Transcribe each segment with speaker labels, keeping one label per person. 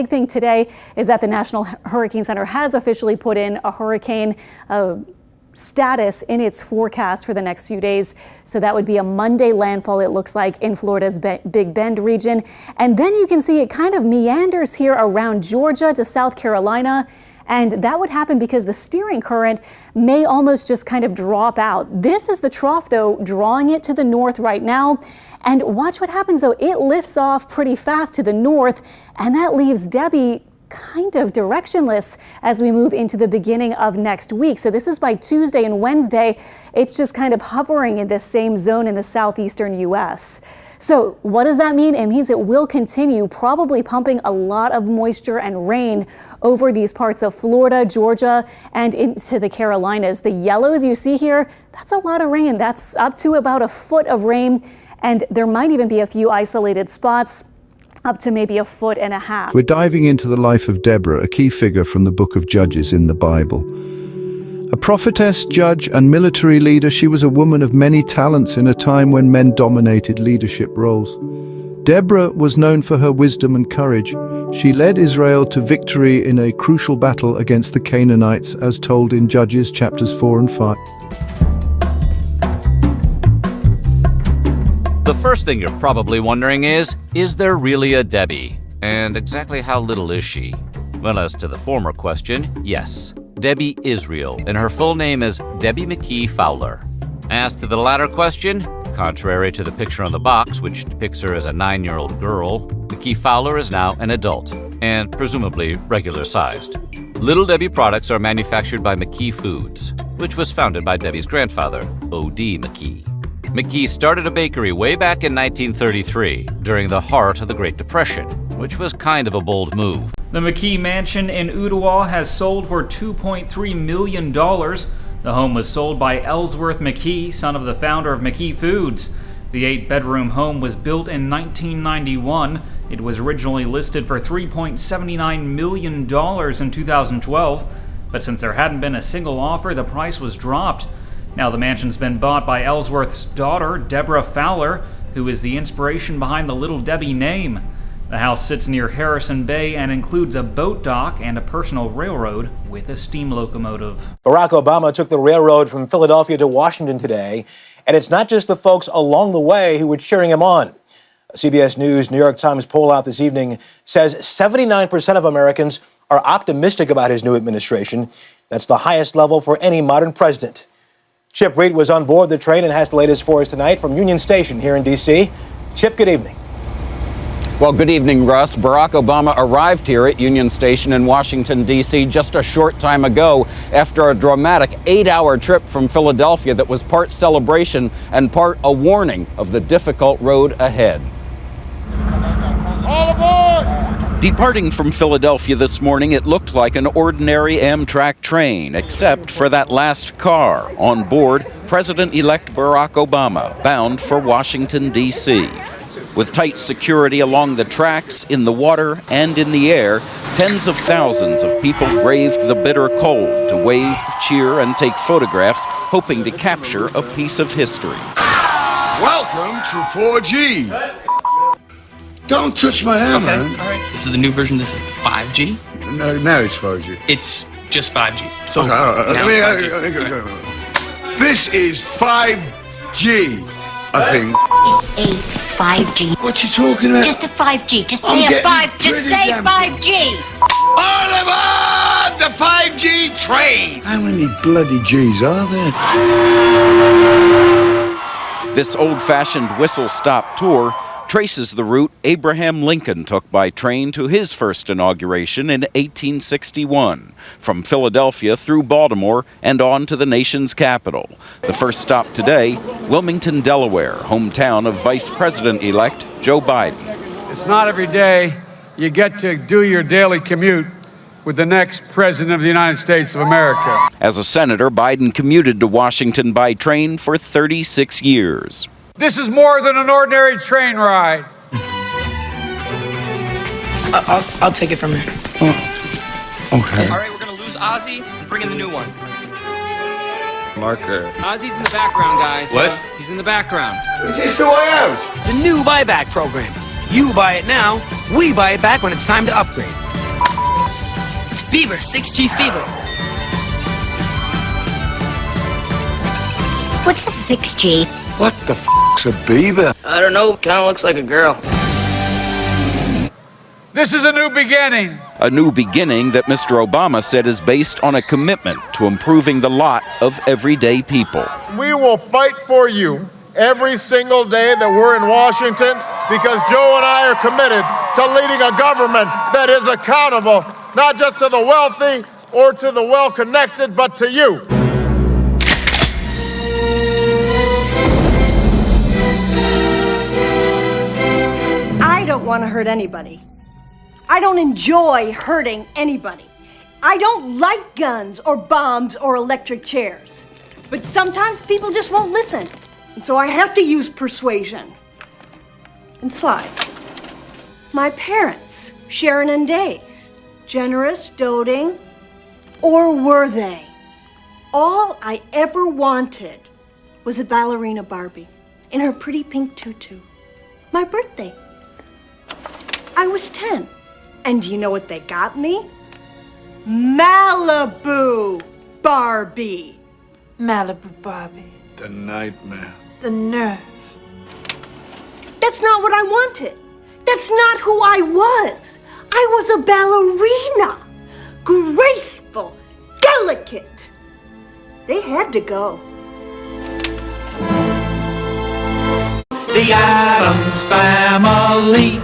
Speaker 1: big thing today is that the National Hurricane Center has officially put in a hurricane status in its forecast for the next few days. So that would be a Monday landfall, it looks like, in Florida's Big Bend region. And then you can see it kind of meanders here around Georgia to South Carolina. And that would happen because the steering current may almost just kind of drop out. This is the trough, though, drawing it to the north right now. And watch what happens, though. It lifts off pretty fast to the north, and that leaves Debby kind of directionless as we move into the beginning of next week. So this is by Tuesday and Wednesday. It's just kind of hovering in this same zone in the southeastern U.S. So what does that mean? It means it will continue probably pumping a lot of moisture and rain over these parts of Florida, Georgia, and into the Carolinas. The yellows you see here, that's a lot of rain. That's up to about a foot of rain, and there might even be a few isolated spots up to maybe a foot and a half.
Speaker 2: We're diving into the life of Deborah, a key figure from the book of Judges in the Bible. A prophetess, judge, and military leader, she was a woman of many talents in a time when men dominated leadership roles. Deborah was known for her wisdom and courage. She led Israel to victory in a crucial battle against the Canaanites, as told in Judges chapters 4 and 5.
Speaker 3: The first thing you're probably wondering is there really a Debby? And exactly how little is she? Well, as to the former question, yes. Debby is real, and her full name is Debby McKee Fowler. As to the latter question, contrary to the picture on the box, which depicts her as a 9-year-old girl, McKee Fowler is now an adult, and presumably regular-sized. Little Debby products are manufactured by McKee Foods, which was founded by Debby's grandfather, O.D. McKee. McKee started a bakery way back in 1933, during the heart of the Great Depression, which was kind of a bold move.
Speaker 4: The McKee mansion in Ottawa has sold for $2.3 million. The home was sold by Ellsworth McKee, son of the founder of McKee Foods. The 8-bedroom home was built in 1991. It was originally listed for $3.79 million in 2012, but since there hadn't been a single offer, the price was dropped. Now the mansion's been bought by Ellsworth's daughter, Deborah Fowler, who is the inspiration behind the Little Debby name. The house sits near Harrison Bay and includes a boat dock and a personal railroad with a steam locomotive.
Speaker 5: Barack Obama took the railroad from Philadelphia to Washington today, and it's not just the folks along the way who were cheering him on. A CBS News New York Times poll out this evening says 79% of Americans are optimistic about his new administration. That's the highest level for any modern president. Chip Reed was on board the train and has the latest for us tonight from Union Station here in D.C. Chip, good evening.
Speaker 6: Well, good evening, Russ. Barack Obama arrived here at Union Station in Washington, D.C. just a short time ago after a dramatic 8-hour trip from Philadelphia that was part celebration and part a warning of the difficult road ahead.
Speaker 7: All aboard!
Speaker 6: Departing from Philadelphia this morning, it looked like an ordinary Amtrak train, except for that last car. On board, President-elect Barack Obama, bound for Washington, D.C. With tight security along the tracks, in the water, and in the air, tens of thousands of people braved the bitter cold to wave, cheer, and take photographs, hoping to capture a piece of history.
Speaker 7: Welcome to 4G. Don't touch my hair, man.
Speaker 8: All right. This is the new version. This is 5G.
Speaker 7: No, now it's 4G.
Speaker 8: It's just 5G. So
Speaker 7: okay,
Speaker 8: now it's 5G.
Speaker 7: This is 5G, I think.
Speaker 9: It's a 5G.
Speaker 7: What you talking about?
Speaker 9: Just a 5G. Just say a 5. Just say 5G.
Speaker 7: All aboard the 5G train. How many bloody G's are there?
Speaker 6: This old-fashioned whistle-stop tour traces the route Abraham Lincoln took by train to his first inauguration in 1861, from Philadelphia through Baltimore and on to the nation's capital. The first stop today, Wilmington, Delaware, hometown of Vice President-elect Joe Biden.
Speaker 10: It's not every day you get to do your daily commute with the next President of the United States of America.
Speaker 6: As a senator, Biden commuted to Washington by train for 36 years.
Speaker 10: This is more than an ordinary train ride.
Speaker 8: I'll take it from here.
Speaker 7: Okay.
Speaker 8: All right, we're going to lose Ozzy and bring in the new one.
Speaker 7: Marker.
Speaker 8: Ozzy's in the background, guys.
Speaker 3: What?
Speaker 8: He's in the background.
Speaker 7: Is this the way out?
Speaker 11: The new buyback program. You buy it now, we buy it back when it's time to upgrade.
Speaker 8: Fever, 6G fever.
Speaker 9: What's a 6G?
Speaker 7: What the f***'s a beaver?
Speaker 8: I don't know, kinda looks like a girl.
Speaker 10: This is a new beginning.
Speaker 6: A new beginning that Mr. Obama said is based on a commitment to improving the lot of everyday people.
Speaker 11: We will fight for you every single day that we're in Washington because Joe and I are committed to leading a government that is accountable, not just to the wealthy or to the well-connected, but to you.
Speaker 12: I don't want to hurt anybody. I don't enjoy hurting anybody. I don't like guns or bombs or electric chairs. But sometimes people just won't listen. And so I have to use persuasion. And slides. My parents, Sharon and Dave, generous, doting, or were they? All I ever wanted was a ballerina Barbie in her pretty pink tutu. My birthday. I was 10. And do you know what they got me? Malibu Barbie.
Speaker 13: Malibu Barbie.
Speaker 7: The nightmare.
Speaker 13: The nerve.
Speaker 12: That's not what I wanted. That's not who I was. I was a ballerina. Graceful, delicate. They had to go.
Speaker 14: The Addams Family.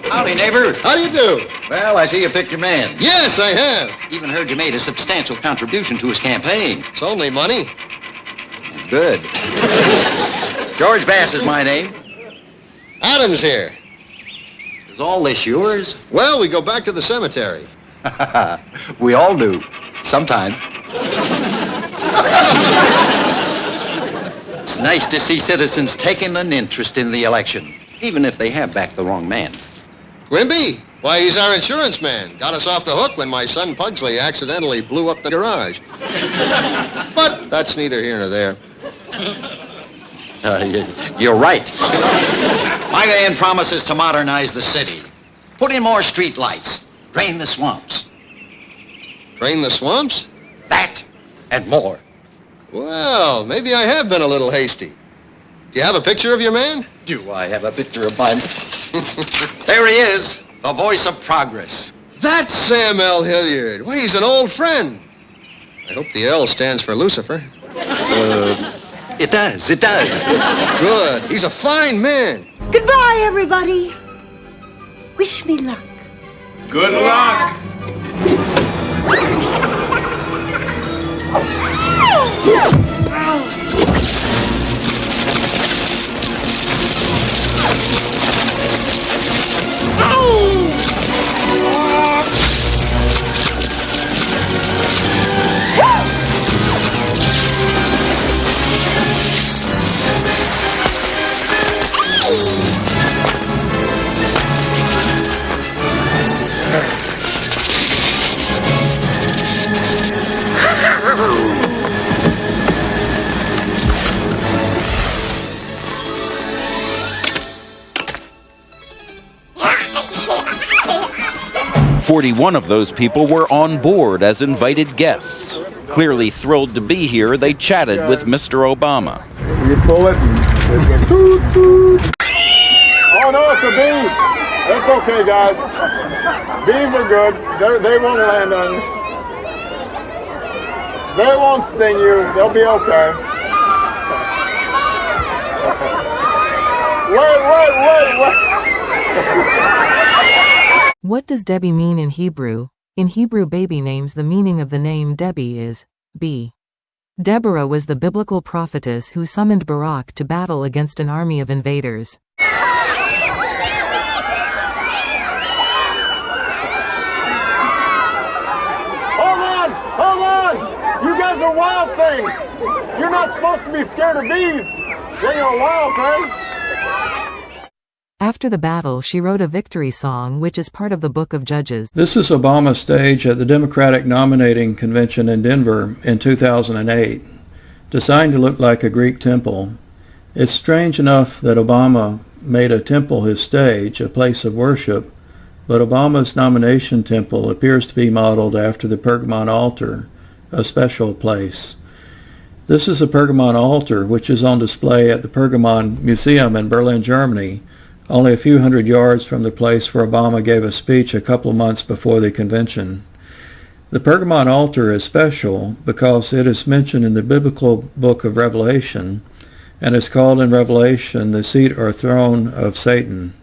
Speaker 15: Howdy, neighbor.
Speaker 11: How do you do?
Speaker 15: Well, I see you picked your man.
Speaker 11: Yes, I have.
Speaker 15: Even heard you made a substantial contribution to his campaign.
Speaker 11: It's only money.
Speaker 15: Good. George Bass is my name.
Speaker 11: Adam's here.
Speaker 15: Is all this yours?
Speaker 11: Well, we go back to the cemetery.
Speaker 15: We all do. Sometime. It's nice to see citizens taking an interest in the election, even if they have backed the wrong man.
Speaker 11: Quimby? Why, he's our insurance man. Got us off the hook when my son Pugsley accidentally blew up the garage. But that's neither here nor there.
Speaker 15: You're right. My man promises to modernize the city. Put in more street lights. Drain the swamps.
Speaker 11: Drain the swamps?
Speaker 15: That and more.
Speaker 11: Well, maybe I have been a little hasty. Do you have a picture of your man?
Speaker 15: Do I have a picture of mine? There he is, the voice of progress.
Speaker 11: That's Sam L. Hilliard. Why, he's an old friend. I hope the L stands for Lucifer.
Speaker 15: It does.
Speaker 11: Good. He's a fine man.
Speaker 12: Goodbye, everybody. Wish me luck.
Speaker 10: Good luck.
Speaker 6: "41 of those people were on board as invited guests. Clearly thrilled to be here, they chatted with Mr. Obama.
Speaker 11: You pull it and it goes toot, toot. Oh, no, it's a bee. It's okay, guys. Bees are good. They won't land on you. They won't sting you. They'll be okay. Wait.
Speaker 13: What does Debby mean in Hebrew? In Hebrew baby names, the meaning of the name Debby is B. Deborah was the biblical prophetess who summoned Barak to battle against an army of invaders.
Speaker 11: Hold on! You guys are wild things! You're not supposed to be scared of bees! They are wild things!
Speaker 13: After the battle, she wrote a victory song, which is part of the Book of Judges.
Speaker 16: This is Obama's stage at the Democratic Nominating Convention in Denver in 2008. designed to look like a Greek temple. It's strange enough that Obama made a temple his stage, a place of worship, but Obama's nomination temple appears to be modeled after the Pergamon altar, a special place. This is a Pergamon altar which is on display at the Pergamon Museum in Berlin, Germany, only a few hundred yards from the place where Obama gave a speech a couple of months before the convention. The Pergamon altar is special because it is mentioned in the biblical book of Revelation and is called in Revelation the seat or throne of Satan.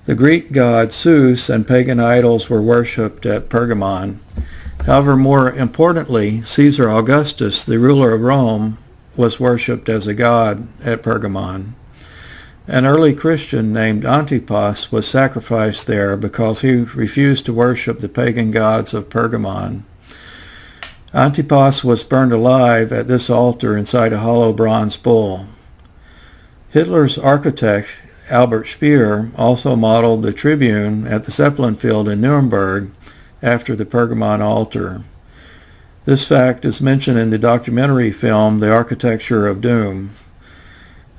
Speaker 16: The Greek god Zeus and pagan idols were worshipped at Pergamon. However, more importantly, Caesar Augustus, the ruler of Rome, was worshipped as a god at Pergamon. An early Christian named Antipas was sacrificed there because he refused to worship the pagan gods of Pergamon. Antipas was burned alive at this altar inside a hollow bronze bull. Hitler's architect, Albert Speer, also modeled the tribune at the Zeppelin field in Nuremberg after the Pergamon altar. This fact is mentioned in the documentary film The Architecture of Doom.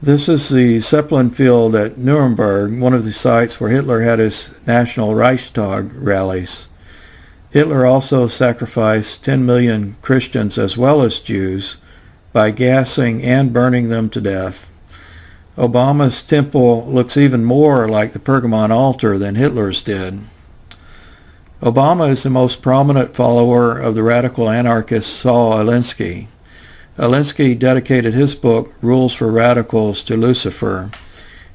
Speaker 16: This is the Zeppelin field at Nuremberg, one of the sites where Hitler had his National Reichstag rallies. Hitler also sacrificed 10 million Christians as well as Jews by gassing and burning them to death. Obama's temple looks even more like the Pergamon altar than Hitler's did. Obama is the most prominent follower of the radical anarchist Saul Alinsky. Alinsky dedicated his book, Rules for Radicals, to Lucifer.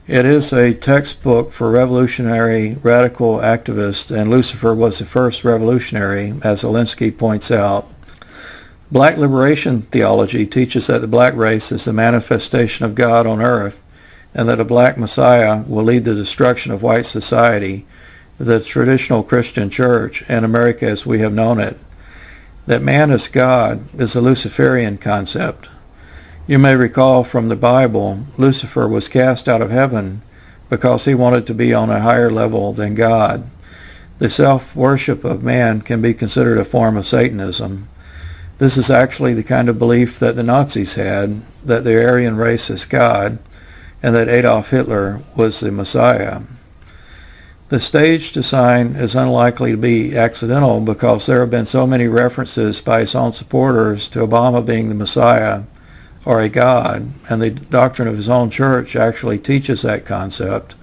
Speaker 16: It is a textbook for revolutionary radical activists, and Lucifer was the first revolutionary, as Alinsky points out. Black liberation theology teaches that the black race is the manifestation of God on earth, and that a black Messiah will lead the destruction of white society, the traditional Christian church, and America as we have known it. That man is God is a Luciferian concept. You may recall from the Bible, Lucifer was cast out of heaven because he wanted to be on a higher level than God. The self-worship of man can be considered a form of Satanism. This is actually the kind of belief that the Nazis had, that the Aryan race is God, and that Adolf Hitler was the Messiah. The stage design is unlikely to be accidental because there have been so many references by his own supporters to Obama being the Messiah or a god, and the doctrine of his own church actually teaches that concept.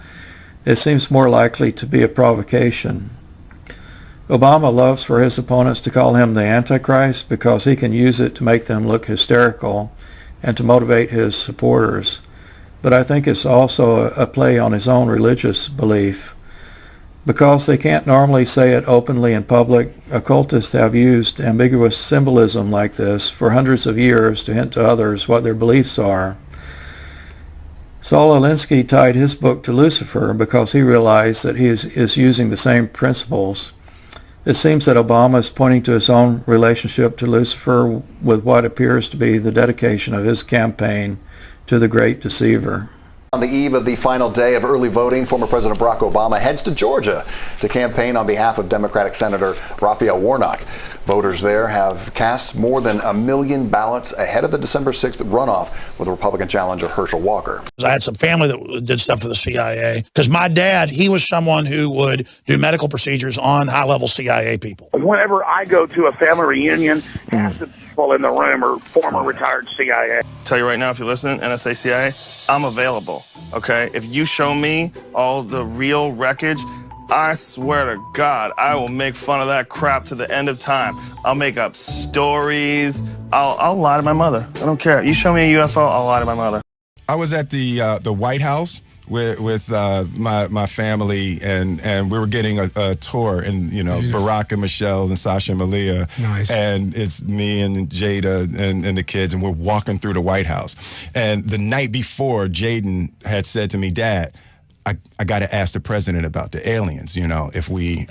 Speaker 16: It seems more likely to be a provocation. Obama loves for his opponents to call him the Antichrist because he can use it to make them look hysterical and to motivate his supporters. But I think it's also a play on his own religious belief. Because they can't normally say it openly in public, occultists have used ambiguous symbolism like this for hundreds of years to hint to others what their beliefs are. Saul Alinsky tied his book to Lucifer because he realized that he is using the same principles. It seems that Obama is pointing to his own relationship to Lucifer with what appears to be the dedication of his campaign to the great deceiver.
Speaker 17: On the eve of the final day of early voting, former President Barack Obama heads to Georgia to campaign on behalf of Democratic Senator Raphael Warnock. Voters there have cast more than 1 million ballots ahead of the December 6th runoff with Republican challenger Herschel Walker.
Speaker 18: I had some family that did stuff for the CIA because my dad, he was someone who would do medical procedures on high-level CIA people.
Speaker 19: Whenever I go to a family reunion, half the people in the room are former retired CIA.
Speaker 20: Tell you right now, if you're listening, NSA, CIA, I'm available, okay? If you show me all the real wreckage, I swear to God, I will make fun of that crap to the end of time. I'll make up stories. I'll lie to my mother. I don't care. You show me a UFO, I'll lie to my mother.
Speaker 21: I was at the White House with my family, and we were getting a tour, and Barack and Michelle and Sasha and Malia.
Speaker 22: Nice.
Speaker 21: And it's me and Jada and the kids, and we're walking through the White House. And the night before, Jaden had said to me, Dad, I got to ask the president about the aliens, I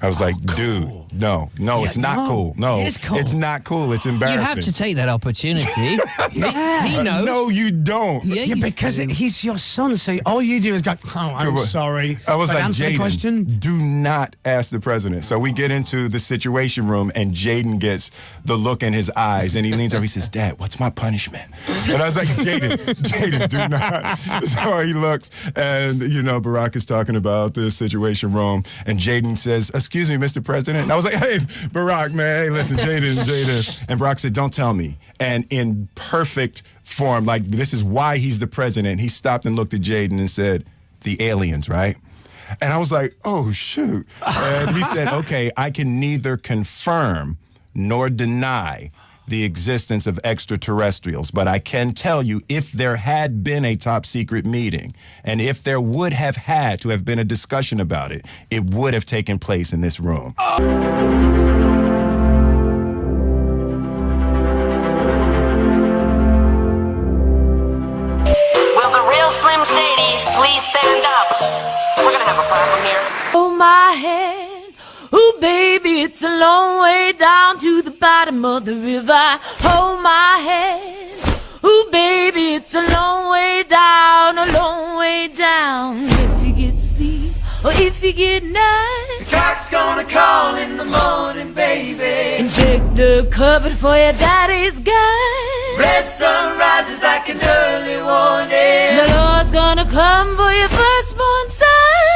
Speaker 21: was like, dude, No, it's not cool. No,
Speaker 1: it's cool.
Speaker 21: It's not cool. It's embarrassing.
Speaker 1: You have to take that opportunity. He knows.
Speaker 21: No, you don't.
Speaker 1: Yeah,
Speaker 22: because he's your son, so all you do is go, oh, I'm sorry.
Speaker 21: I was like,
Speaker 22: answer the question.
Speaker 21: Jaden, do not ask the president. So we get into the Situation Room, and Jaden gets the look in his eyes, and he leans over, he says, Dad, what's my punishment? And I was like, Jaden, do not. So he looks, and, Barack is talking about the Situation Room, and Jaden says, excuse me, Mr. President. And I was like, hey, Barack, man, hey, listen, Jaden. And Barack said, don't tell me. And in perfect form, like, this is why he's the president, he stopped and looked at Jaden and said, the aliens, right? And I was like, oh, shoot. And he said, okay, I can neither confirm nor deny the existence of extraterrestrials, but I can tell you, if there had been a top secret meeting, and if there would have had to have been a discussion about it, it would have taken place in this room.
Speaker 9: Will the real Slim Shady please stand up? We're gonna have a problem here.
Speaker 23: Oh, my head. Ooh, baby, it's a long way down to the bottom of the river. Hold my hand. Ooh, baby, it's a long way down, a long way down. If you get sleep or if you get night,
Speaker 14: The cock's gonna call in the morning, baby.
Speaker 23: and check the cupboard for your daddy's gun.
Speaker 14: Red sun rises like an early warning.
Speaker 23: The Lord's gonna come for your firstborn son.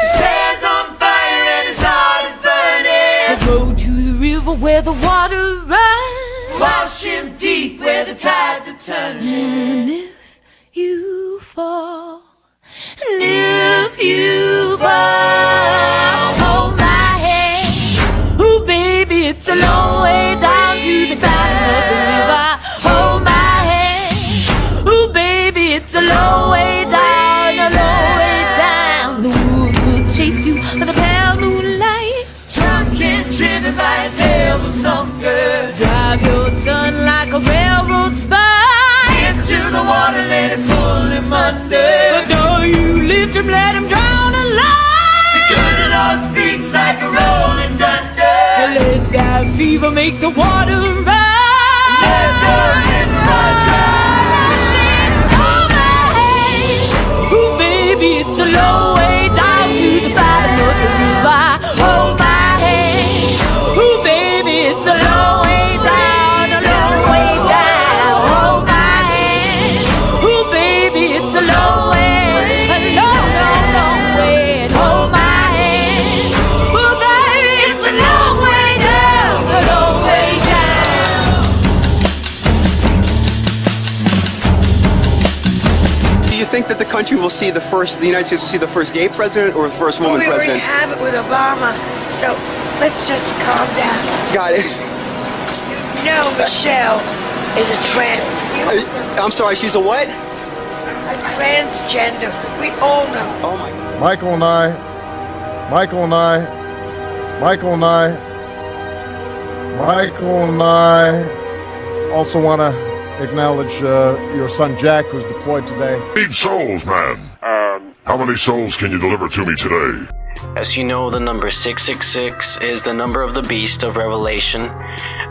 Speaker 14: His hair's on fire and his heart is burning.
Speaker 23: So go to the river where the water runs.
Speaker 14: Wash him deep where the tides are turning.
Speaker 23: And if you fall, and if you fall, hold my hand. Ooh, baby, it's a long way down to the bottom of the river. Hold my hand. Ooh, baby, it's a long way down, a long way down. The wolves will chase you by the pale moonlight.
Speaker 14: Drunk and driven by a devil's hunger.
Speaker 23: Drive your son like a railroad spike
Speaker 14: into the water, let it pull him under.
Speaker 23: But don't you lift him, let him drown alive.
Speaker 14: The good Lord speaks like a rolling thunder.
Speaker 23: Let that fever make the water rise.
Speaker 14: Let the river run dry.
Speaker 23: Hold my hand. Ooh, baby, it's a long way down to the bottom of the river. Hold my hand. Ooh, baby, it's a long way down, a long way down. Hold my hand. Ooh, baby, it's a long way, a long, long, long way. Hold my hand. Ooh, baby, it's a long way down, a long way down.
Speaker 24: Do you think that the country will see the United States will see the first gay president or the first woman
Speaker 9: We already
Speaker 24: president?
Speaker 9: have it with Obama, so let's just calm down.
Speaker 24: Got it.
Speaker 9: No, Michelle is a
Speaker 24: I'm sorry, she's a what?
Speaker 9: a transgender. We all know.
Speaker 24: Oh my.
Speaker 11: Michael and I also want to acknowledge your son Jack, who's deployed today.
Speaker 25: Need souls, man. How many souls can you deliver to me today?
Speaker 26: As you know, the number 666 is the number of the beast of Revelation,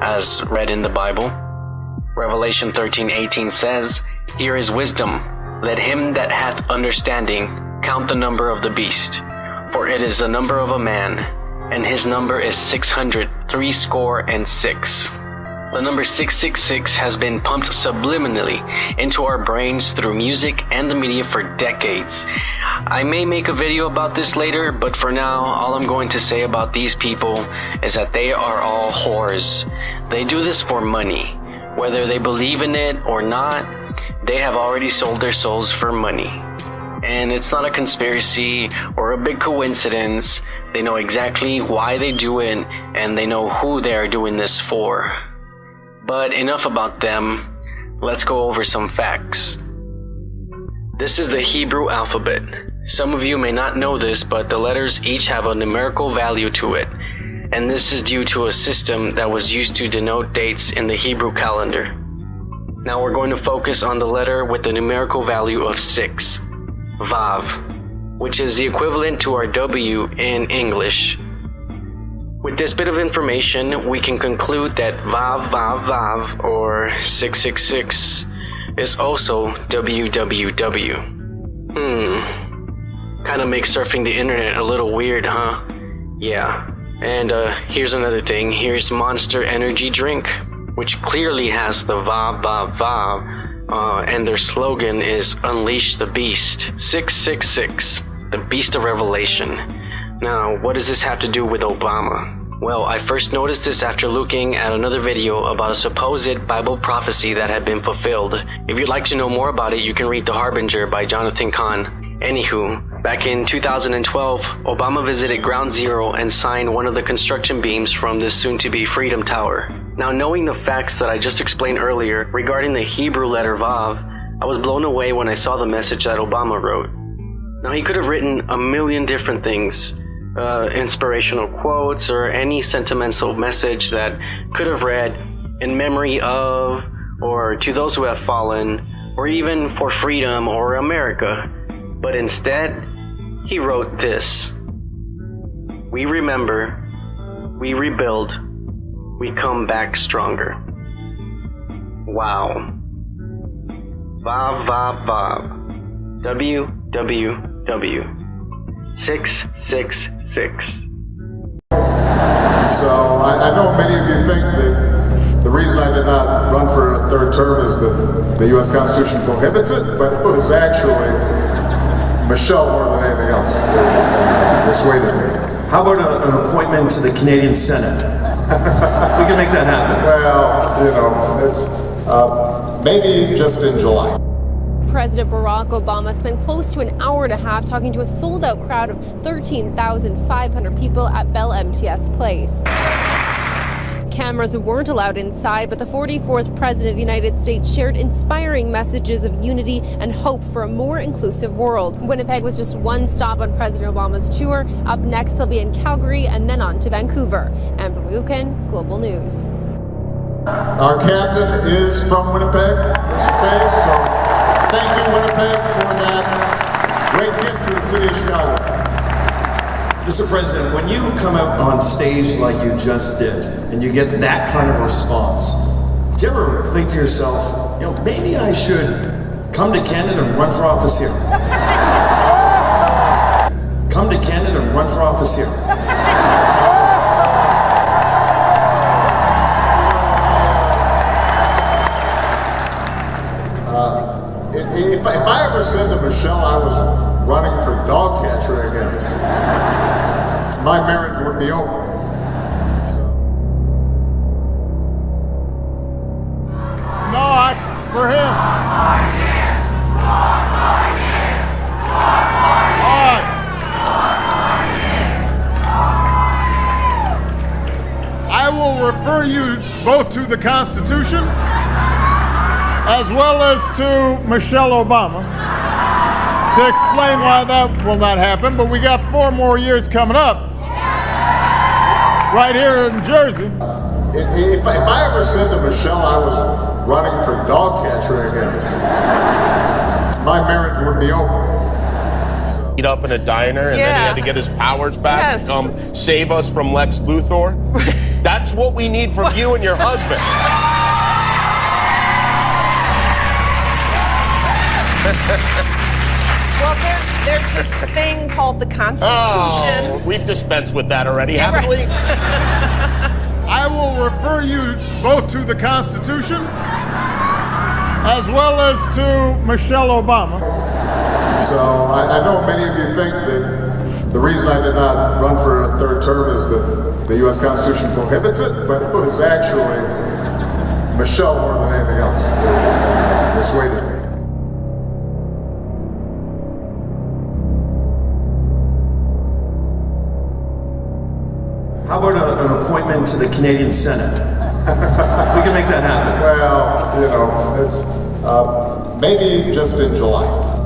Speaker 26: as read in the Bible. Revelation 13:18 says, "Here is wisdom. Let him that hath understanding count the number of the beast. For it is the number of a man, and his number is 666. The number 666 has been pumped subliminally into our brains through music and the media for decades. I may make a video about this later, but for now, all I'm going to say about these people is that they are all whores. They do this for money. Whether they believe in it or not, they have already sold their souls for money. And it's not a conspiracy or a big coincidence. They know exactly why they do it, and they know who they are doing this for. But enough about them. Let's go over some facts. This is the Hebrew alphabet. Some of you may not know this, but the letters each have a numerical value to it. And this is due to a system that was used to denote dates in the Hebrew calendar. Now we're going to focus on the letter with the numerical value of 6, Vav, which is the equivalent to our W in English. With this bit of information, we can conclude that Vav Vav Vav, or 666, is also www. Kinda makes surfing the internet a little weird, huh? Yeah. And here's another thing. Here's Monster Energy Drink, which clearly has the Vav Vav Vav, and their slogan is Unleash the Beast. 666, the Beast of Revelation. Now, what does this have to do with Obama? Well, I first noticed this after looking at another video about a supposed Bible prophecy that had been fulfilled. If you'd like to know more about it, you can read The Harbinger by Jonathan Cahn. Anywho, back in 2012, Obama visited Ground Zero and signed one of the construction beams from this soon-to-be Freedom Tower. Now, knowing the facts that I just explained earlier regarding the Hebrew letter Vav, I was blown away when I saw the message that Obama wrote. Now, he could have written a million different things, inspirational quotes, or any sentimental message that could have read, in memory of, or to those who have fallen, or even for freedom or America. But instead, he wrote this: we remember, we rebuild, we come back stronger. Wow. Vav Vav Vav. www. 666.
Speaker 11: So I know many of you think that the reason I did not run for a third term is that the U.S. Constitution prohibits it, but it was actually Michelle more than anything else that persuaded me.
Speaker 2: How about an appointment to the Canadian Senate? We can make that happen.
Speaker 11: Well, it's maybe just in July.
Speaker 3: President Barack Obama spent close to an hour and a half talking to a sold-out crowd of 13,500 people at Bell MTS Place. Cameras weren't allowed inside, but the 44th President of the United States shared inspiring messages of unity and hope for a more inclusive world. Winnipeg was just one stop on President Obama's tour. Up next, he'll be in Calgary and then on to Vancouver. Amber Lucan, Global News.
Speaker 11: Our captain is from Winnipeg, Mr. Taves, so thank you, Winnipeg, for that great gift to the city of Chicago.
Speaker 2: Mr. President, when you come out on stage like you just did, and you get that kind of response, do you ever think to yourself, maybe I should come to Canada and run for office here? Come to Canada and run for office here.
Speaker 11: If I ever said to Michelle I was running for dog catcher again, my marriage would be over. No, for him. I will refer you both to the Constitution as well as to Michelle Obama to explain why that will not happen. But we got 4 more years coming up right here in Jersey. If I ever said to Michelle I was running for dog catcher again, my marriage would be over.
Speaker 4: Eat up in a diner, and then he had to get his powers back to come save us from Lex Luthor. That's what we need from you and your husband.
Speaker 3: Well, there's this thing called the Constitution.
Speaker 4: Oh, we've dispensed with that already, haven't we?
Speaker 11: I will refer you both to the Constitution as well as to Michelle Obama. So I know many of you think that the reason I did not run for a third term is that the U.S. Constitution prohibits it, but it was actually Michelle more than anything else that persuaded me.
Speaker 2: How about an appointment to the Canadian Senate? We can make that happen.
Speaker 11: Well, it's maybe just in July.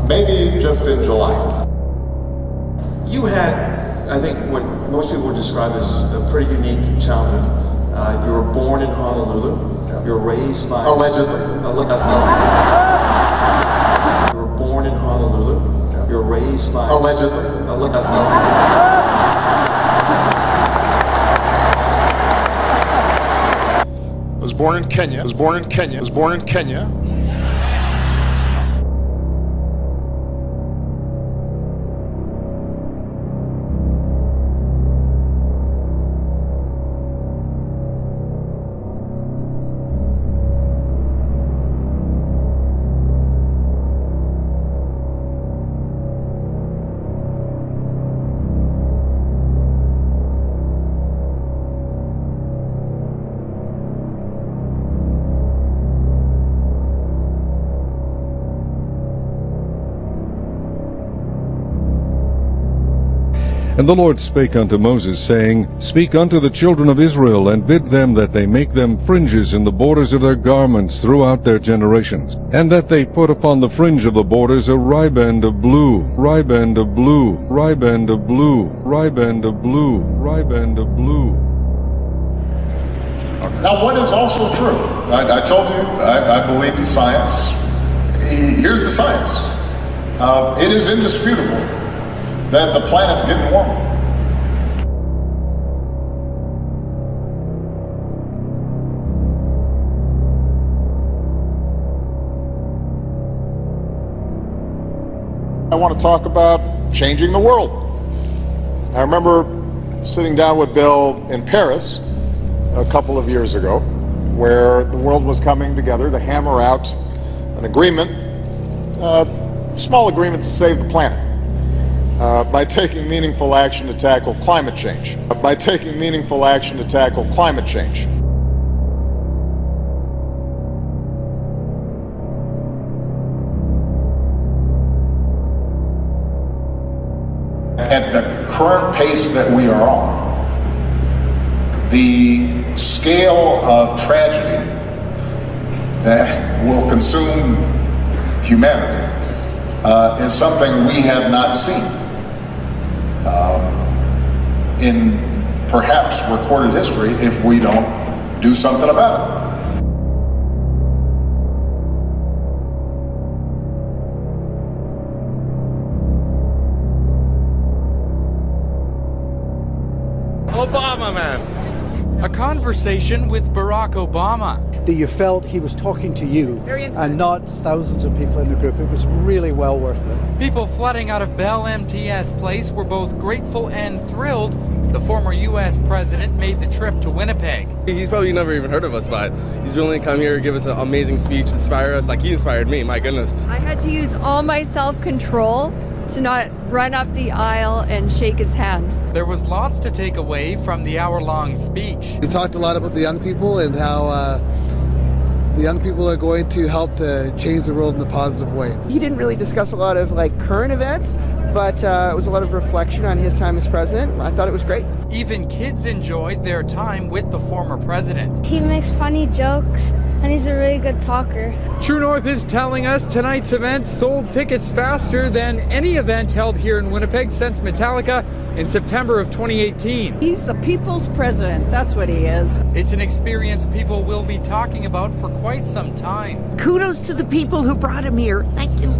Speaker 11: Maybe just in July.
Speaker 2: You had, I think, what most people would describe as a pretty unique childhood. You were born in Honolulu. You were raised by...
Speaker 11: Allegedly.
Speaker 2: You were born in Honolulu. You were raised by...
Speaker 11: Allegedly. born in Kenya. Was born in Kenya. Was born in Kenya.
Speaker 5: And the Lord spake unto Moses, saying, Speak unto the children of Israel, and bid them that they make them fringes in the borders of their garments throughout their generations, and that they put upon the fringe of the borders a riband of blue, riband of blue, riband of blue, riband of blue, riband of blue.
Speaker 11: Now, what is also true? I told you I believe in science. Here's the science. It is indisputable that the planet's getting warmer. I want to talk about changing the world. I remember sitting down with Bill in Paris a couple of years ago, where the world was coming together to hammer out an agreement, a small agreement to save the planet. By taking meaningful action to tackle climate change. By taking meaningful action to tackle climate change. At the current pace that we are on, the scale of tragedy that will consume humanity is something we have not seen in perhaps recorded history if we don't do something about it.
Speaker 7: Obama, man. A conversation with Barack Obama.
Speaker 8: That you felt he was talking to you and not thousands of people in the group. It was really well worth it.
Speaker 7: People flooding out of Bell MTS Place were both grateful and thrilled the former U.S. president made the trip to Winnipeg.
Speaker 10: He's probably never even heard of us, but he's willing to come here, give us an amazing speech, inspire us like he inspired me, my goodness.
Speaker 12: I had to use all my self-control to not run up the aisle and shake his hand.
Speaker 7: There was lots to take away from the hour-long speech.
Speaker 8: He talked a lot about the young people and how the young people are going to help to change the world in a positive way.
Speaker 15: He didn't really discuss a lot of current events, but it was a lot of reflection on his time as president. I thought it was great.
Speaker 7: Even kids enjoyed their time with the former president.
Speaker 27: He makes funny jokes and he's a really good talker.
Speaker 7: True North is telling us tonight's event sold tickets faster than any event held here in Winnipeg since Metallica in September of 2018.
Speaker 28: He's the people's president, that's what he is.
Speaker 7: It's an experience people will be talking about for quite some time.
Speaker 28: Kudos to the people who brought him here. Thank you.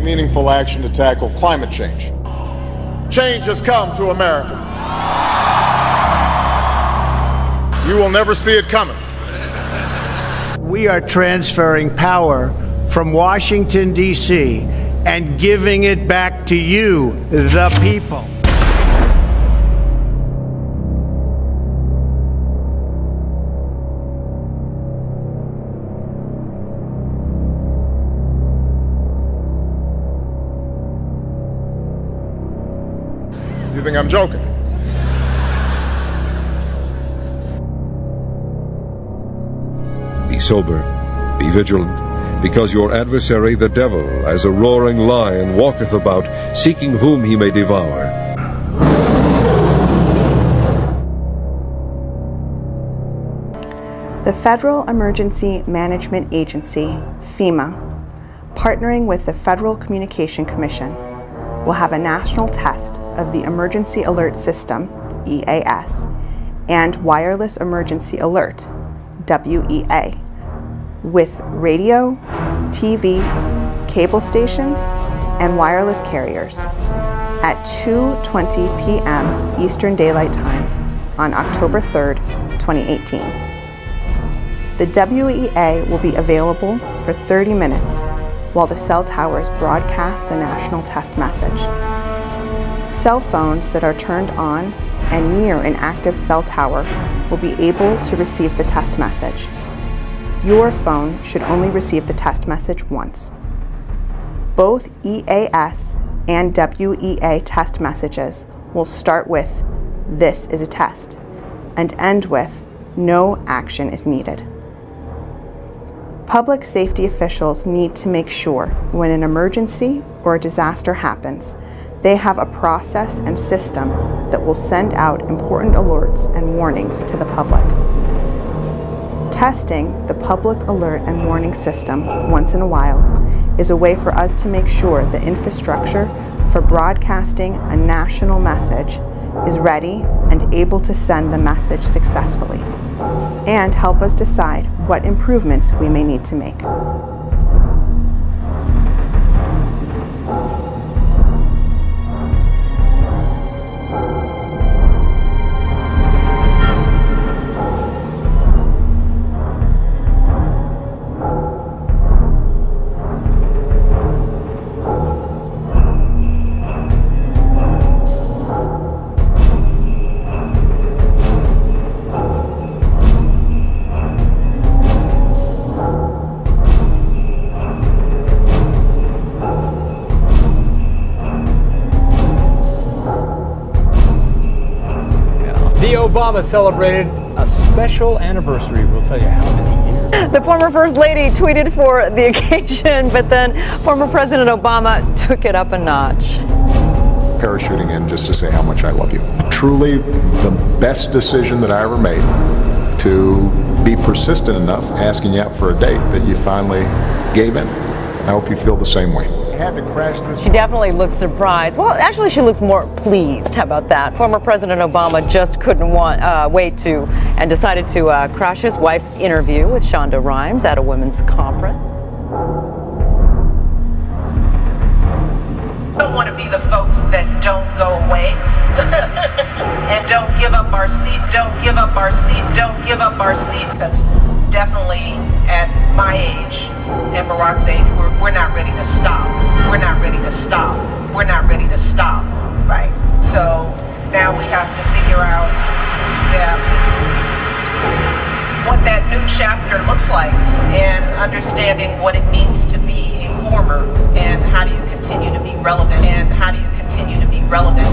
Speaker 11: Meaningful action to tackle climate change. Change has come to America. You will never see it coming.
Speaker 8: We are transferring power from Washington, D.C. and giving it back to you, the people.
Speaker 11: You think I'm joking?
Speaker 5: Be sober, be vigilant, because your adversary the devil, as a roaring lion, walketh about, seeking whom he may devour.
Speaker 29: The Federal Emergency Management Agency, FEMA, partnering with the Federal Communication Commission, will have a national test of the Emergency Alert System, EAS, and Wireless Emergency Alert, WEA, with radio, TV, cable stations, and wireless carriers at 2:20 p.m. Eastern Daylight Time on October 3rd, 2018. The WEA will be available for 30 minutes while the cell towers broadcast the national test message. Cell phones that are turned on and near an active cell tower will be able to receive the test message. Your phone should only receive the test message once. Both EAS and WEA test messages will start with "This is a test" and end with "No action is needed." Public safety officials need to make sure when an emergency or a disaster happens, they have a process and system that will send out important alerts and warnings to the public. Testing the public alert and warning system once in a while is a way for us to make sure the infrastructure for broadcasting a national message is ready and able to send the message successfully, and help us decide what improvements we may need to make.
Speaker 7: Obama celebrated a special anniversary. We'll tell you how many years.
Speaker 1: The former First Lady tweeted for the occasion, but then former President Obama took it up a notch.
Speaker 6: Parachuting in just to say how much I love you. Truly the best decision that I ever made, to be persistent enough asking you out for a date that you finally gave in. I hope you feel the same way. Had to crash this.
Speaker 1: She definitely looks surprised. Well, actually, she looks more pleased. How about that? Former President Obama just couldn't wait to and decided to crash his wife's interview with Shonda Rhimes at a women's conference.
Speaker 13: I don't want to be the folks that don't go away and don't give up our seats, don't give up our seats, don't give up our seats, because definitely at my age and Barack's age, we're not ready to stop. We're not ready to stop. We're not ready to stop, right? So now we have to figure out what that new chapter looks like, and understanding what it means to be a former, and how do you continue to be relevant, and how do you continue to be relevant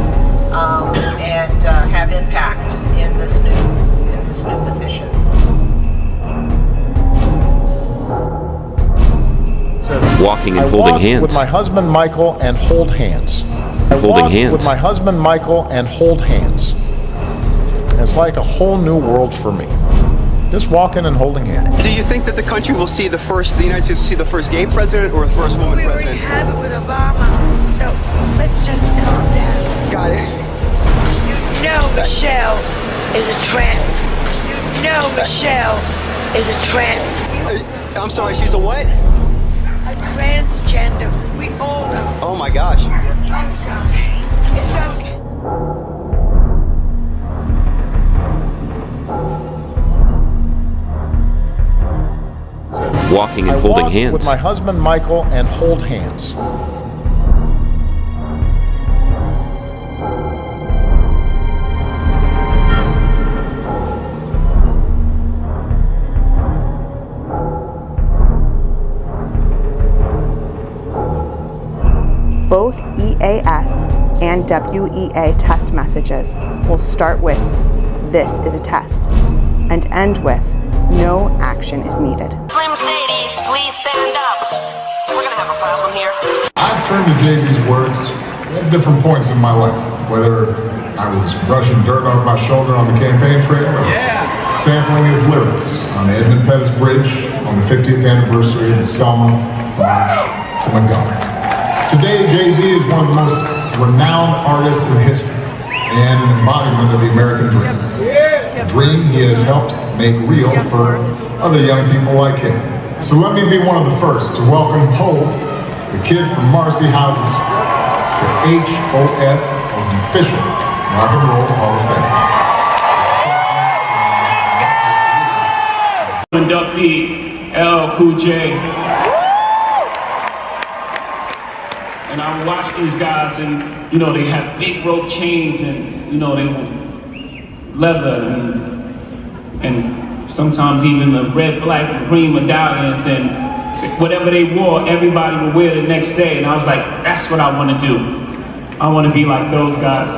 Speaker 13: and have impact in this new position.
Speaker 16: Walking and holding hands.
Speaker 11: With my husband Michael and hold hands.
Speaker 16: Holding hands.
Speaker 11: With my husband Michael and hold hands. It's like a whole new world for me. Just walking and holding hands.
Speaker 24: Do you think that the country will see the United States will see the first gay president or the first woman president?
Speaker 28: We already have it with Obama, so let's just calm down.
Speaker 24: Got it.
Speaker 28: You know Michelle is a tramp. You know Michelle is a tramp.
Speaker 24: I'm sorry, she's a what?
Speaker 28: A transgender. We all know.
Speaker 24: Oh my gosh.
Speaker 28: It's okay.
Speaker 16: Walking and holding hands.
Speaker 11: With my husband Michael and hold hands.
Speaker 29: Both EAS and WEA test messages will start with "This is a test" and end with "No action is needed."
Speaker 9: Slim Shady, please stand up. We're gonna have a problem here.
Speaker 11: I've turned to Jay-Z's words at different points in my life, whether I was brushing dirt off my shoulder on the campaign trail or sampling his lyrics on the Edmund Pettus Bridge on the 50th anniversary of the Selma March to Montgomery. Today, Jay-Z is one of the most renowned artists in history and an embodiment of the American dream.
Speaker 6: dream he has helped make real for other young people like him. So let me be one of the first to welcome Hope, the kid from Marcy Houses, to HOF as an official Rock and Roll Hall of Fame.
Speaker 14: Inductee L. Cool J. And I watch these guys, and you know they have big rope chains, and you know they leather, and sometimes even the red, black, and green medallions, and whatever they wore, everybody would wear the next day. And I was like, that's what I want to do. I want to be like those guys.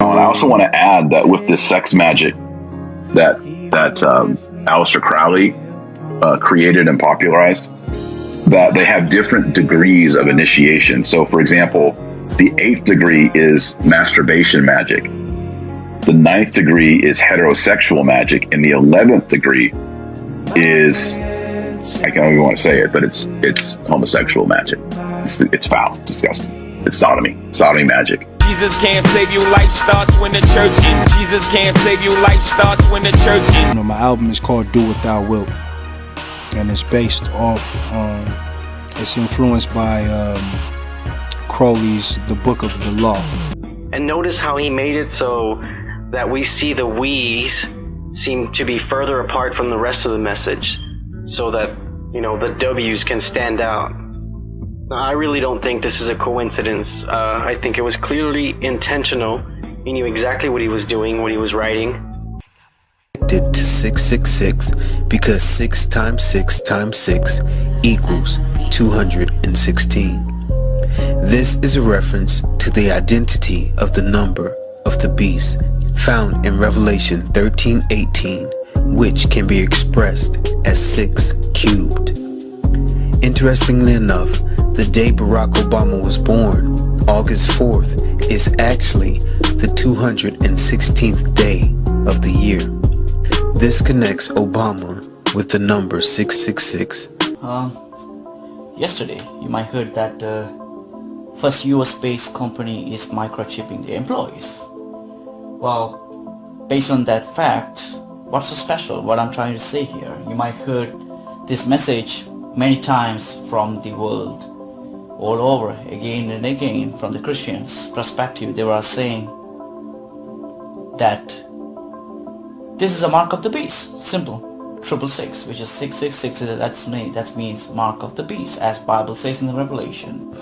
Speaker 17: And I also want to add that with this sex magic that Aleister Crowley created and popularized, that they have different degrees of initiation. So, for example, the 8th degree is masturbation magic. The 9th degree is heterosexual magic, and the 11th degree is, I don't even want to say it, but it's homosexual magic. It's foul. It's disgusting. It's sodomy magic.
Speaker 18: Jesus can't save you, life starts when the church ends. Jesus can't save you, life starts when the church ends.
Speaker 19: You know, my album is called Do What Thou Wilt, and it's based off, it's influenced by Crowley's The Book of the Law.
Speaker 26: And notice how he made it so that we see the we's seem to be further apart from the rest of the message, so that, you know, the W's can stand out. I really don't think this is a coincidence. I think it was clearly intentional. He knew exactly what he was doing, what he was writing.
Speaker 20: To 666 because 6 times 6 times 6 equals 216. This is a reference to the identity of the number of the beast found in Revelation 13:18, which can be expressed as 6 cubed. Interestingly enough, the day Barack Obama was born, August 4th, is actually the 216th day of the year. This connects Obama with the number 666.
Speaker 21: Yesterday, you might heard that first US-based company is microchipping their employees. Well, based on that fact, what's so special? What I'm trying to say here, you might heard this message many times from the world, all over, again and again, from the Christians' perspective. They were saying that this is a mark of the beast. Simple. 666, which is 666. That means mark of the beast, as Bible says in the Revelation.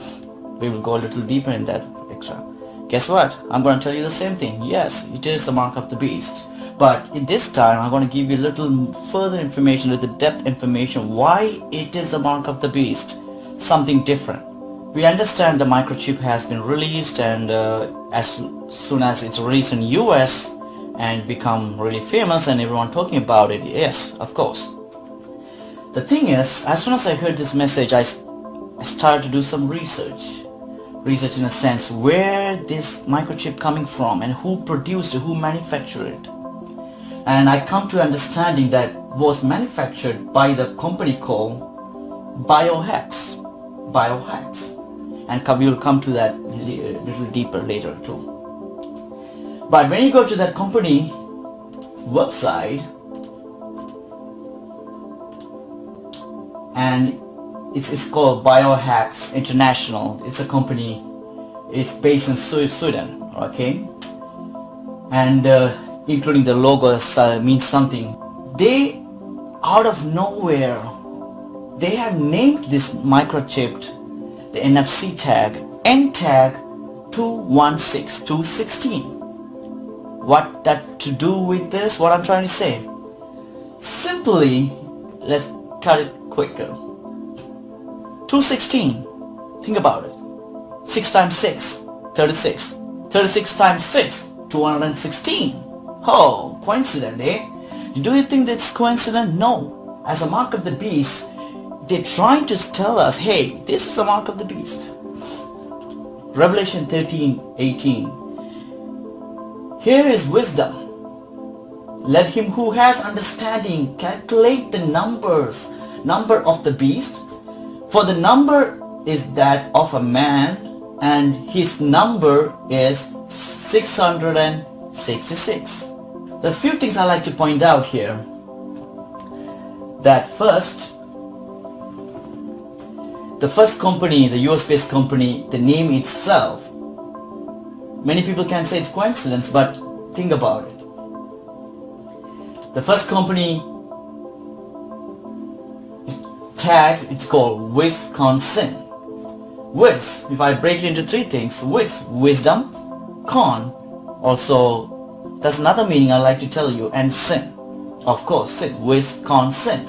Speaker 21: We will go a little deeper in that extra. Guess what? I'm going to tell you the same thing. Yes, it is the mark of the beast. But in this time, I'm going to give you a little further information, with the depth information, why it is the mark of the beast. Something different. We understand the microchip has been released, and as soon as it's released in US and become really famous and everyone talking about it, yes, of course. The thing is, as soon as I heard this message, I started to do some research in a sense, where this microchip coming from and who produced it, who manufactured it. And I come to understanding that was manufactured by the company called Biohacks. And we will come to that a little deeper later too. But when you go to that company website, and it's called Biohacks International. It's a company. It's based in Sweden. Okay, and including the logo means something. They, out of nowhere, they have named this microchip, the NFC tag, N tag 216216. What that to do with this? What I'm trying to say? Simply, let's cut it quicker. 216. Think about it. 6 times 6, 36. 36 times 6, 216. Oh, coincident, eh? Do you think that's coincident? No. As a mark of the beast, they're trying to tell us, hey, this is the mark of the beast. Revelation 13:18. Here is wisdom. Let him who has understanding calculate the number of the beast, For the number is that of a man, and his number is 666. There's a few things I like to point out here. That first, the first company, the US-based company, the name itself, many people can say it's coincidence, but think about it. The first company is tagged, it's called Wisconsin. Wis, if I break it into three things, wis, wisdom, con, also, that's another meaning I like to tell you, and sin. Of course, sin, Wisconsin.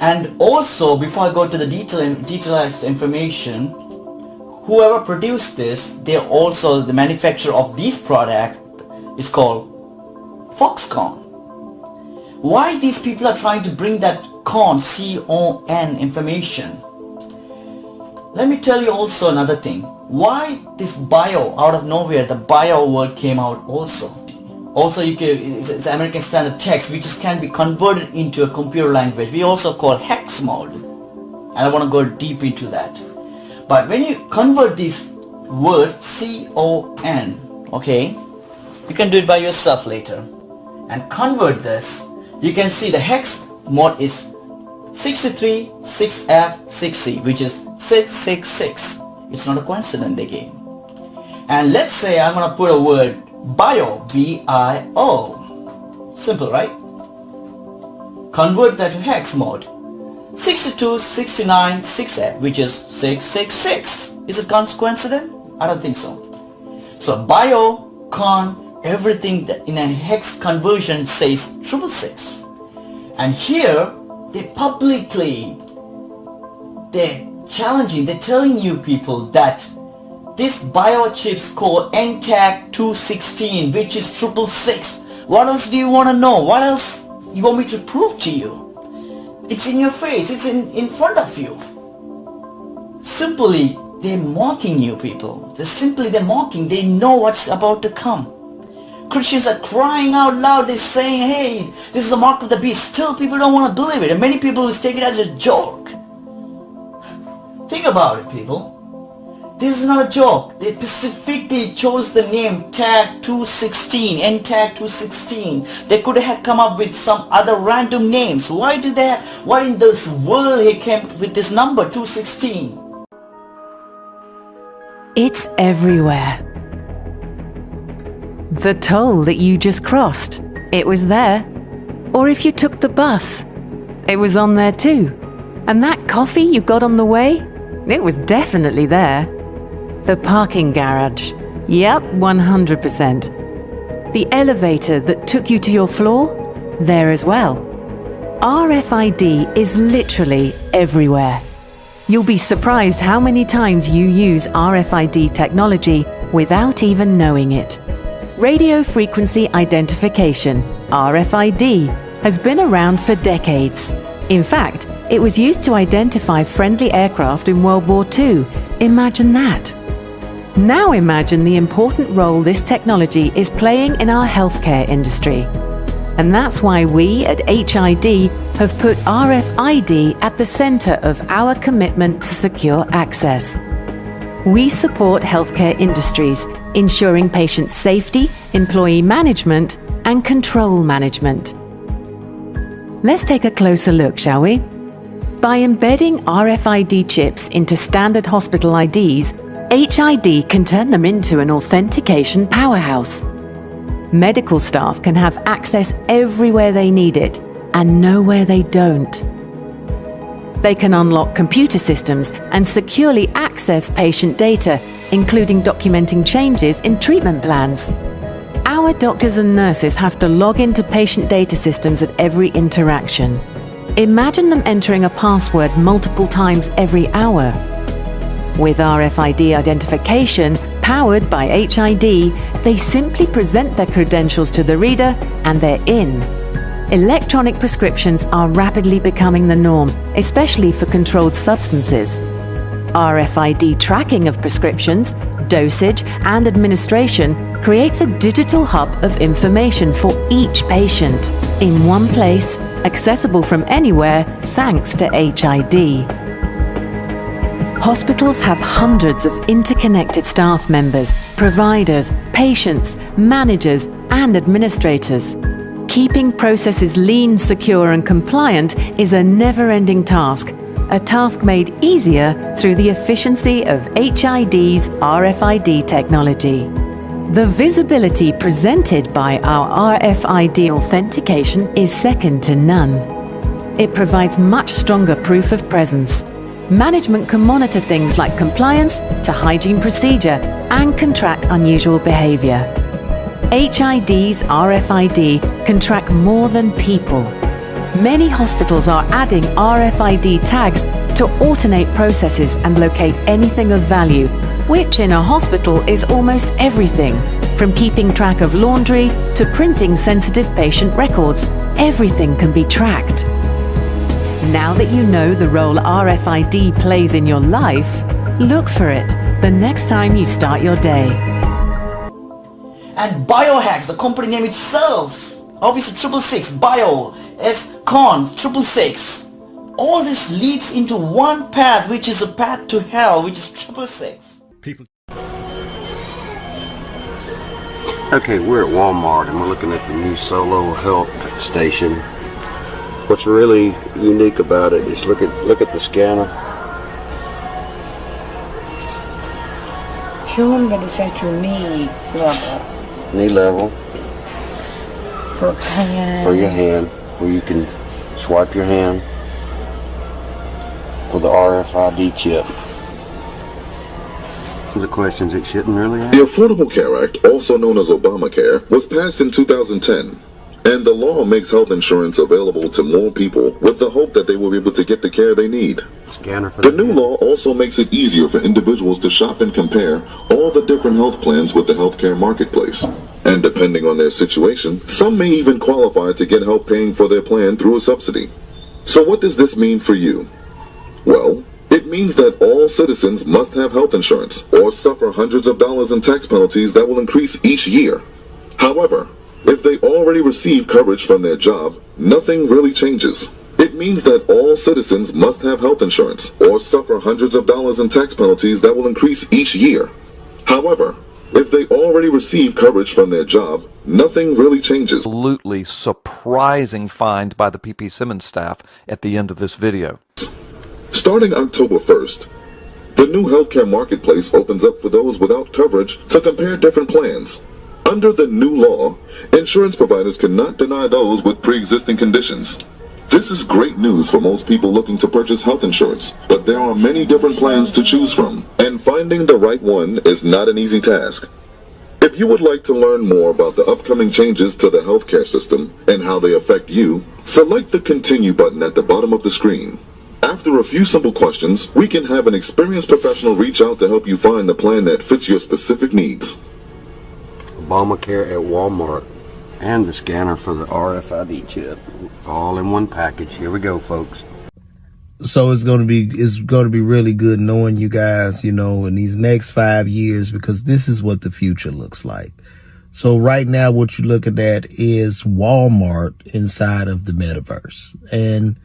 Speaker 21: And also, before I go to the detailized information, whoever produced this, they're also the manufacturer of these products is called Foxconn. Why these people are trying to bring that con, C-O-N information? Let me tell you also another thing. Why this bio, out of nowhere, the bio word came out also. Also, it's American Standard Text, which can be converted into a computer language. We also call hex mode. And I want to go deep into that. But when you convert this word, C-O-N, okay, you can do it by yourself later. And convert this, you can see the hex mode is 63, 6F, 6C, which is 666. It's not a coincidence again. And let's say I'm going to put a word bio, B-I-O. Simple, right? Convert that to hex mode. 62, 69, 6F, which is 666. Is it coincidence? I don't think so. So bio, con, everything that in a hex conversion says 666. And here, they publicly, they're challenging, they're telling you people that this biochip's called NTAG 216, which is 666. What else do you want to know? What else you want me to prove to you? It's in your face, it's in front of you. Simply, they're mocking you people. They're mocking, they know what's about to come. Christians are crying out loud, they're saying, hey, this is the mark of the beast. Still people don't want to believe it, and many people will take it as a joke. Think about it, people. This is not a joke. They specifically chose the name tag 216, NTAG 216. They could have come up with some other random names. Why in this world he came with this number 216?
Speaker 2: It's everywhere. The toll that you just crossed, it was there. Or if you took the bus, it was on there too. And that coffee you got on the way, it was definitely there. The parking garage, yep, 100%. The elevator that took you to your floor, there as well. RFID is literally everywhere. You'll be surprised how many times you use RFID technology without even knowing it. Radio frequency identification, RFID, has been around for decades. In fact, it was used to identify friendly aircraft in World War II. Imagine that. Now imagine the important role this technology is playing in our healthcare industry. And that's why we at HID have put RFID at the center of our commitment to secure access. We support healthcare industries, ensuring patient safety, employee management, and control management. Let's take a closer look, shall we? By embedding RFID chips into standard hospital IDs, HID can turn them into an authentication powerhouse. Medical staff can have access everywhere they need it and nowhere they don't. They can unlock computer systems and securely access patient data, including documenting changes in treatment plans. Our doctors and nurses have to log into patient data systems at every interaction. Imagine them entering a password multiple times every hour. With RFID identification, powered by HID, they simply present their credentials to the reader and they're in. Electronic prescriptions are rapidly becoming the norm, especially for controlled substances. RFID tracking of prescriptions, dosage, and administration creates a digital hub of information for each patient in one place, accessible from anywhere thanks to HID. Hospitals have hundreds of interconnected staff members, providers, patients, managers, and administrators. Keeping processes lean, secure, and compliant is a never-ending task, a task made easier through the efficiency of HID's RFID technology. The visibility presented by our RFID authentication is second to none. It provides much stronger proof of presence. Management can monitor things like compliance to hygiene procedure and can track unusual behavior. HID's RFID can track more than people. Many hospitals are adding RFID tags to automate processes and locate anything of value, which in a hospital is almost everything, from keeping track of laundry to printing sensitive patient records. Everything can be tracked. Now that you know the role RFID plays in your life, look for it the next time you start your day.
Speaker 21: And Biohacks, the company name itself, obviously 666, Bio, Con, 666. All this leads into one path, which is a path to hell, which is 666.
Speaker 3: Okay, we're at Walmart and we're looking at the new Solo Health station. What's really unique about it is look at the scanner.
Speaker 28: Show them that it's at your knee level.
Speaker 3: Knee level.
Speaker 28: For hand.
Speaker 3: For your hand, where you can swipe your hand for the RFID chip. The questions it shouldn't really have.
Speaker 4: The Affordable Care Act, also known as Obamacare, was passed in 2010. And the law makes health insurance available to more people with the hope that they will be able to get the care they need. The new law also makes it easier for individuals to shop and compare all the different health plans with the healthcare marketplace. And depending on their situation, some may even qualify to get help paying for their plan through a subsidy. So what does this mean for you? Well, it means that all citizens must have health insurance or suffer hundreds of dollars in tax penalties that will increase each year. However, if they already receive coverage from their job, nothing really changes. It means that all citizens must have health insurance or suffer hundreds of dollars in tax penalties that will increase each year. However, if they already receive coverage from their job, nothing really changes.
Speaker 10: Absolutely surprising find by the PP Simmons staff at the end of this video.
Speaker 4: Starting October 1st, the new healthcare marketplace opens up for those without coverage to compare different plans. Under the new law, insurance providers cannot deny those with pre-existing conditions. This is great news for most people looking to purchase health insurance, but there are many different plans to choose from, and finding the right one is not an easy task. If you would like to learn more about the upcoming changes to the healthcare system and how they affect you, select the Continue button at the bottom of the screen. After a few simple questions, we can have an experienced professional reach out to help you find the plan that fits your specific needs.
Speaker 3: Obamacare at Walmart and the scanner for the RFID chip, all in one package. Here we go, folks.
Speaker 19: So it's going to be really good knowing you guys, you know, in these next 5 years, because this is what the future looks like. So right now, what you're looking at is Walmart inside of the metaverse. And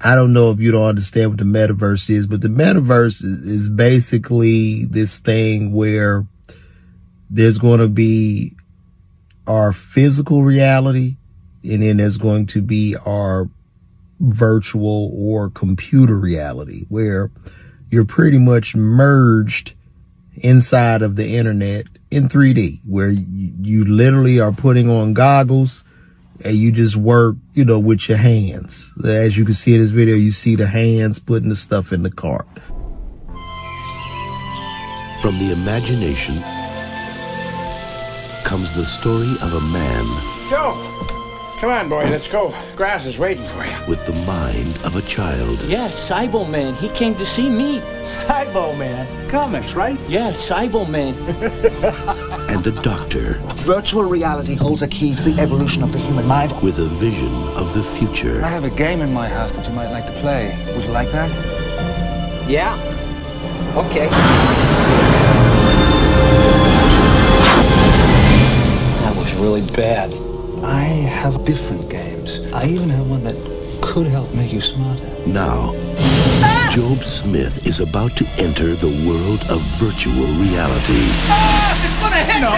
Speaker 19: I don't know if you don't understand what the metaverse is, but the metaverse is basically this thing where there's going to be our physical reality, and then there's going to be our virtual or computer reality, where you're pretty much merged inside of the internet in 3D, where you literally are putting on goggles and you just work, you know, with your hands. As you can see in this video, you see the hands putting the stuff in the cart.
Speaker 12: From the imagination comes the story of a man.
Speaker 15: Joe, come on, boy, let's go. Grass is waiting for you.
Speaker 12: With the mind of a child.
Speaker 15: Yes, Cybo Man. He came to see me.
Speaker 8: Cybo Man? Comics, right?
Speaker 15: Yeah, Cybo Man.
Speaker 12: And a doctor.
Speaker 22: Virtual reality holds a key to the evolution of the human mind.
Speaker 12: With a vision of the future.
Speaker 23: I have a game in my house that you might like to play. Would you like that?
Speaker 15: Yeah. Okay.
Speaker 22: That was really bad.
Speaker 23: I have different games. I even have one that could help make you smarter.
Speaker 12: Now.
Speaker 22: Ah!
Speaker 12: Job Smith is about to enter the world of virtual reality.
Speaker 23: It's gonna hit me! No,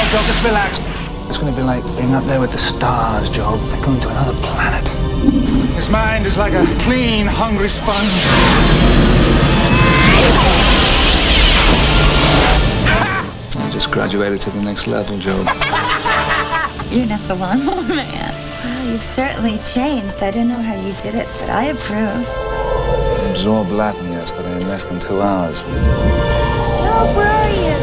Speaker 23: Job, just relax. It's gonna be like being up there with the stars, Job. They're going to another planet. His mind is like a clean, hungry sponge. You just graduated to the next level, Job.
Speaker 1: You're not the lawnmower man. Well, you've certainly changed. I don't know how you did it, but I approve.
Speaker 23: I absorbed Latin yesterday in less than 2 hours.
Speaker 1: Joe, where are you?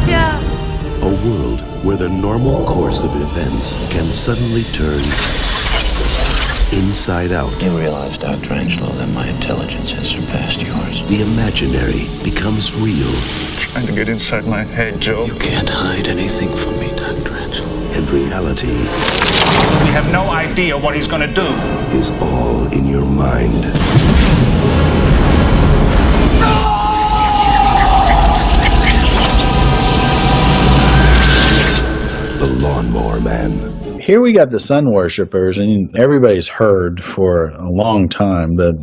Speaker 1: Joe.
Speaker 12: A world where the normal course of events can suddenly turn inside out.
Speaker 5: You realize, Dr. Angelo, that my intelligence has surpassed yours.
Speaker 12: The imaginary becomes real.
Speaker 23: Trying to get inside my head, Joe.
Speaker 5: You can't hide anything from me, Dr. Angelo.
Speaker 12: And reality.
Speaker 23: We have no idea what he's gonna do.
Speaker 12: Is all in your mind. The Lawnmower Man.
Speaker 7: Here we got the sun worshipers, and everybody's heard for a long time that,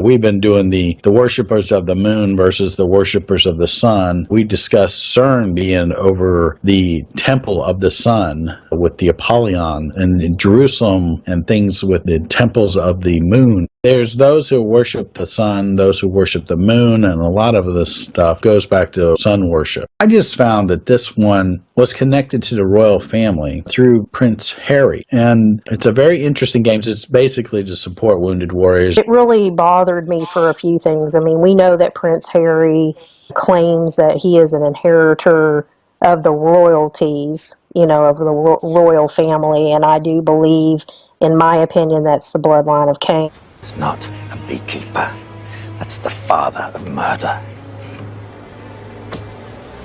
Speaker 7: we've been doing the worshipers of the moon versus the worshipers of the sun. We discussed CERN being over the temple of the sun with the Apollyon, and in Jerusalem and things with the temples of the moon. There's those who worship the sun, those who worship the moon, and a lot of this stuff goes back to sun worship. I just found that this one was connected to the royal family through Prince Harry, and it's a very interesting game. It's basically to support wounded warriors.
Speaker 13: It really bothered me for a few things. I mean, we know that Prince Harry claims that he is an inheritor of the royalties, of the royal family, and I do believe, in my opinion, that's the bloodline of Cain.
Speaker 5: He's not a beekeeper. That's the father of murder.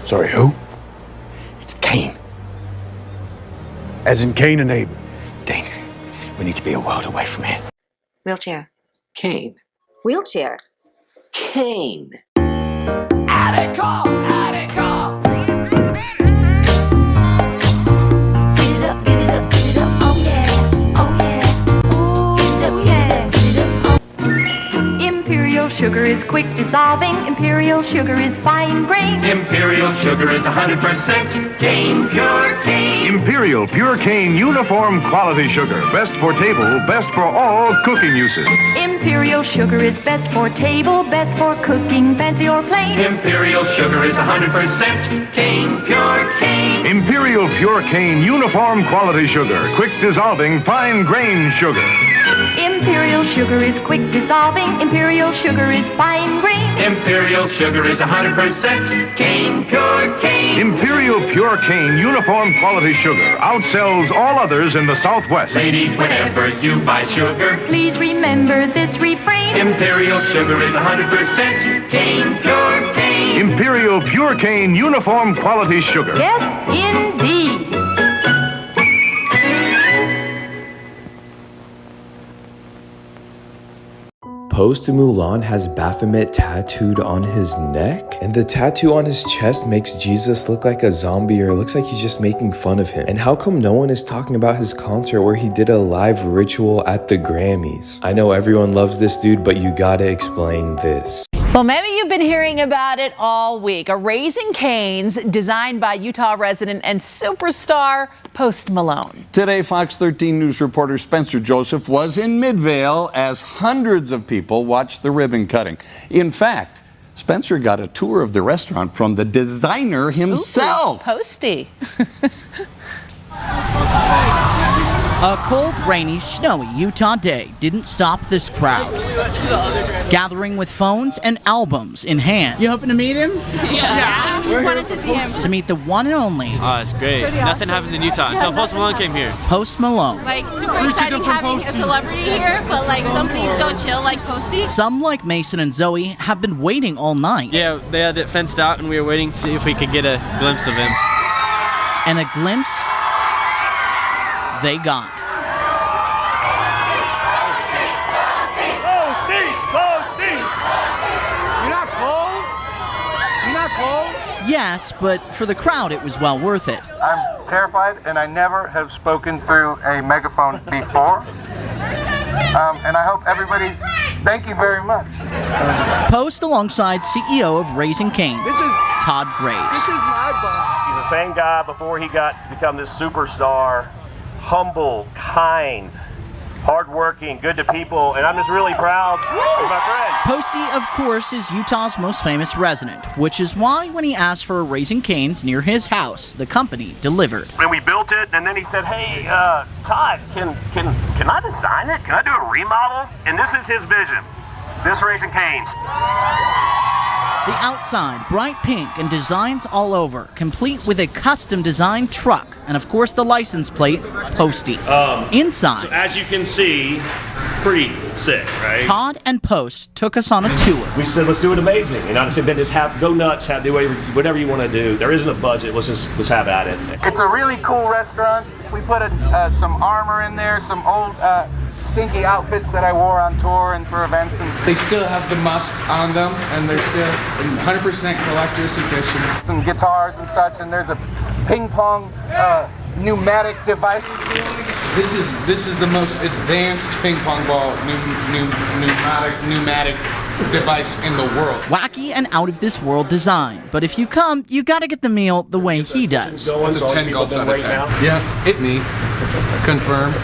Speaker 16: Sorry, who?
Speaker 5: It's Cain.
Speaker 16: As in Cain and Abel.
Speaker 5: Dane, we need to be a world away from here.
Speaker 28: Wheelchair.
Speaker 5: Cain.
Speaker 28: Wheelchair.
Speaker 5: Cain.
Speaker 28: Attica! Get it up, oh yeah, oh yeah. Get it up, yeah.
Speaker 24: Imperial sugar is quick dissolving. Imperial sugar is fine grained.
Speaker 25: Imperial sugar is 100% cane, pure cane.
Speaker 27: Imperial Pure Cane Uniform Quality Sugar. Best for table, best for all cooking uses.
Speaker 24: Imperial sugar is best for table, best for cooking, fancy or plain.
Speaker 25: Imperial sugar is 100% cane, pure cane.
Speaker 27: Imperial Pure Cane Uniform Quality Sugar. Quick dissolving, fine grain sugar.
Speaker 24: Imperial sugar is quick dissolving. Imperial sugar is fine grained.
Speaker 25: Imperial sugar is 100% cane, pure cane.
Speaker 27: Imperial Pure Cane Uniform Quality Sugar outsells all others in the Southwest.
Speaker 25: Lady, whenever you buy sugar,
Speaker 24: please remember this refrain.
Speaker 25: Imperial sugar is 100% cane, pure cane.
Speaker 27: Imperial Pure Cane Uniform Quality Sugar.
Speaker 24: Yes, indeed.
Speaker 29: Post Mulan has Baphomet tattooed on his neck, and the tattoo on his chest makes Jesus look like a zombie, or it looks like he's just making fun of him. And how come no one is talking about his concert where he did a live ritual at the Grammys? I know everyone loves this dude, but you gotta explain this.
Speaker 30: Well, maybe you've been hearing about it all week. A Raising Cane's designed by Utah resident and superstar Post Malone.
Speaker 31: Today, Fox 13 News reporter Spencer Joseph was in Midvale as hundreds of people watched the ribbon cutting. In fact, Spencer got a tour of the restaurant from the designer himself.
Speaker 30: Ooh, Posty.
Speaker 32: A cold, rainy, snowy Utah day didn't stop this crowd. Gathering with phones and albums in hand.
Speaker 33: You hoping to meet him?
Speaker 32: Yeah.
Speaker 33: Just wanted to see him.
Speaker 32: To meet the one and only.
Speaker 33: Oh, it's great. Nothing happens in Utah until Post Malone came here.
Speaker 32: Post Malone.
Speaker 33: Like, super exciting having a celebrity here, but like somebody so chill like Posty.
Speaker 32: Some, like Mason and Zoe, have been waiting all night.
Speaker 33: Yeah, they had it fenced out and we were waiting to see if we could get a glimpse of him.
Speaker 32: And a glimpse they got. Yes, but for the crowd, it was well worth it.
Speaker 34: I'm terrified, and I never have spoken through a megaphone before.
Speaker 2: And I hope everybody's. Thank you very much.
Speaker 32: Post alongside CEO of Raising Cane's, Todd Graves.
Speaker 4: This is my boss. He's the same guy before he got to become this superstar. Humble, kind, hardworking, good to people, and I'm just really proud of my friend.
Speaker 32: Posty, of course, is Utah's most famous resident, which is why when he asked for a Raising Cane's near his house, the company delivered.
Speaker 4: And we built it, and then he said, hey, Todd, can I design it? Can I do a remodel? And this is his vision, this Raising Cane's.
Speaker 32: The outside, bright pink and designs all over, complete with a custom designed truck, and of course the license plate, Posty. Inside,
Speaker 4: So as you can see, pretty sick, right?
Speaker 32: Todd and Post took us on a tour.
Speaker 4: We said, let's do it amazing. And I said, then just go nuts, do whatever you want to do. There isn't a budget, let's have at it.
Speaker 2: It's a really cool restaurant. We put some armor in there, some old stinky outfits that I wore on tour and for events. And
Speaker 6: they still have the musk on them, and they're still 100% collector's edition.
Speaker 2: Some guitars and such, and there's a ping pong pneumatic device.
Speaker 6: This is the most advanced ping pong ball pneumatic device in the world.
Speaker 32: Wacky and out of this world design, but if you come, you gotta get the meal the way he does.
Speaker 6: It's a 10 gulps out of 10. Yeah, hit me. Confirm.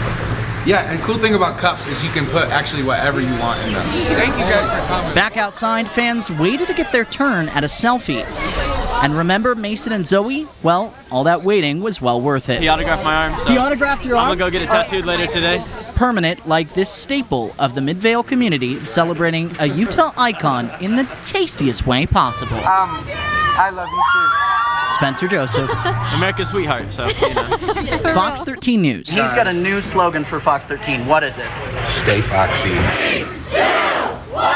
Speaker 6: Yeah, and cool thing about cups is you can put actually whatever you want in them. Thank you guys for coming.
Speaker 32: Back outside, fans waited to get their turn at a selfie. And remember Mason and Zoe? Well, all that waiting was well worth it.
Speaker 9: He autographed my arm, so
Speaker 32: he autographed your arm?
Speaker 9: I'm gonna go get it tattooed later today.
Speaker 32: Permanent, like this staple of the Midvale community, celebrating a Utah icon in the tastiest way possible.
Speaker 2: I love you too.
Speaker 32: Spencer Joseph.
Speaker 9: America's sweetheart, so, you know.
Speaker 32: Fox 13 News. He's got a new slogan for Fox 13. What is it?
Speaker 3: Stay foxy.
Speaker 32: 3, 2, 1.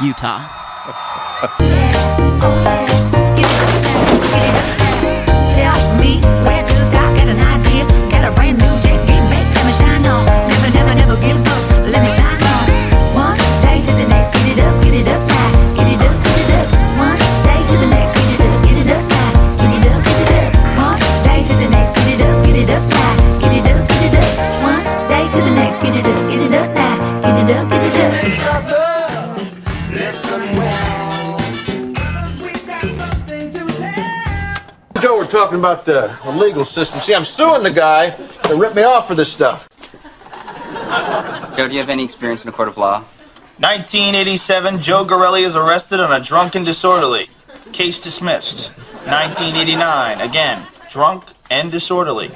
Speaker 32: Utah.
Speaker 28: Tell me where to start, get an idea, got a brand new jet, get back, let me shine on. Never give up, let me shine on. One day to the next, get it up now, get it up. One day to the next, get it up now, get it up. One day to the next, get it up now, get it up. One day to the next, get it up now, get it up.
Speaker 10: Brothers, listen well, 'cause we've got something to tell.
Speaker 3: Joe, we're talking about the legal system. See, I'm suing the guy that ripped me off for this stuff.
Speaker 11: Joe, do you have any experience in a court of law?
Speaker 14: 1987, Joe Gorelli is arrested on a drunken disorderly. Case dismissed. 1989, again, drunk and disorderly.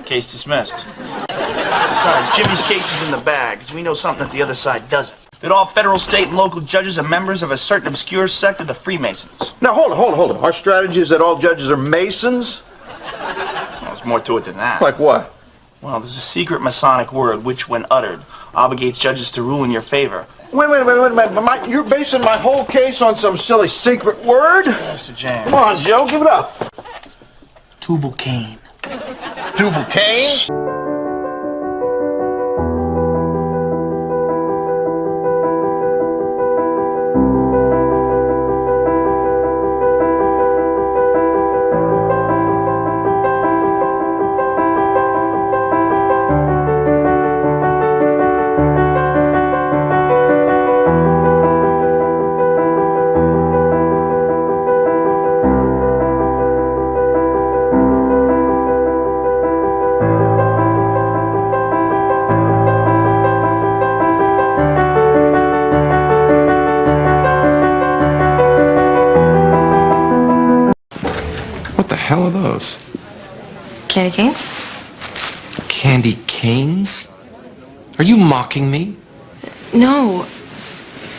Speaker 14: Case dismissed. Besides, Jimmy's case is in the bag, because we know something that the other side doesn't. That all federal, state, and local judges are members of a certain obscure sect of the Freemasons.
Speaker 3: Now, hold on. Our strategy is that all judges are Masons?
Speaker 14: Well, there's more to it than that.
Speaker 3: Like what?
Speaker 14: Well, there's a secret Masonic word which, when uttered, obligates judges to rule in your favor.
Speaker 3: Wait a minute. You're basing my whole case on some silly secret word?
Speaker 14: Mr. James.
Speaker 3: Come on, Joe, give it up.
Speaker 14: Tubal Cain.
Speaker 3: Tubal Cain?
Speaker 16: hell are those?
Speaker 17: Candy canes?
Speaker 16: Candy canes? Are you mocking me?
Speaker 17: No.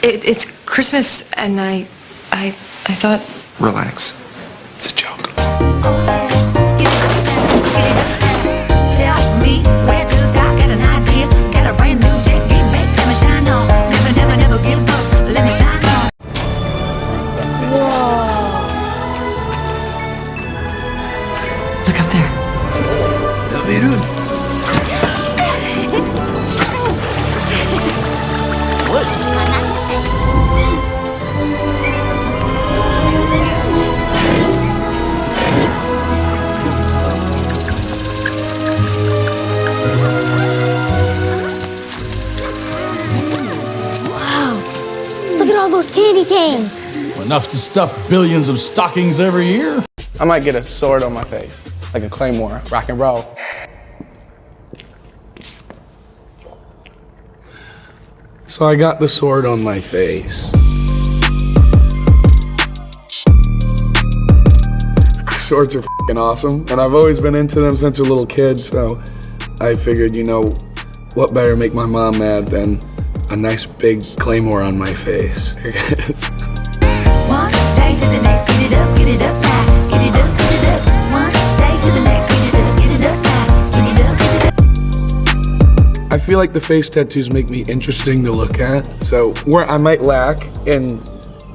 Speaker 17: It's Christmas and I thought...
Speaker 16: Relax. It's a joke.
Speaker 28: Tell me where to start, got an idea, got a brand new jet, get back, let me shine on. Never give up, let me shine on.
Speaker 17: Whoa. Look up there.
Speaker 16: What are you doing?
Speaker 1: all those candy canes?
Speaker 7: Enough to stuff billions of stockings every year.
Speaker 6: I might get a sword on my face, like a claymore, rock and roll. So I got the sword on my face. Swords are f***ing awesome, and I've always been into them since a little kid, so I figured, you know, what better make my mom mad than a nice big claymore on my face. Here it is.
Speaker 28: One day to the next, get it up, get it up now. Get it up, get it up. One day to the next, get it up now. Get it up, get it up.
Speaker 6: I feel like the face tattoos make me interesting to look at, so where I might lack in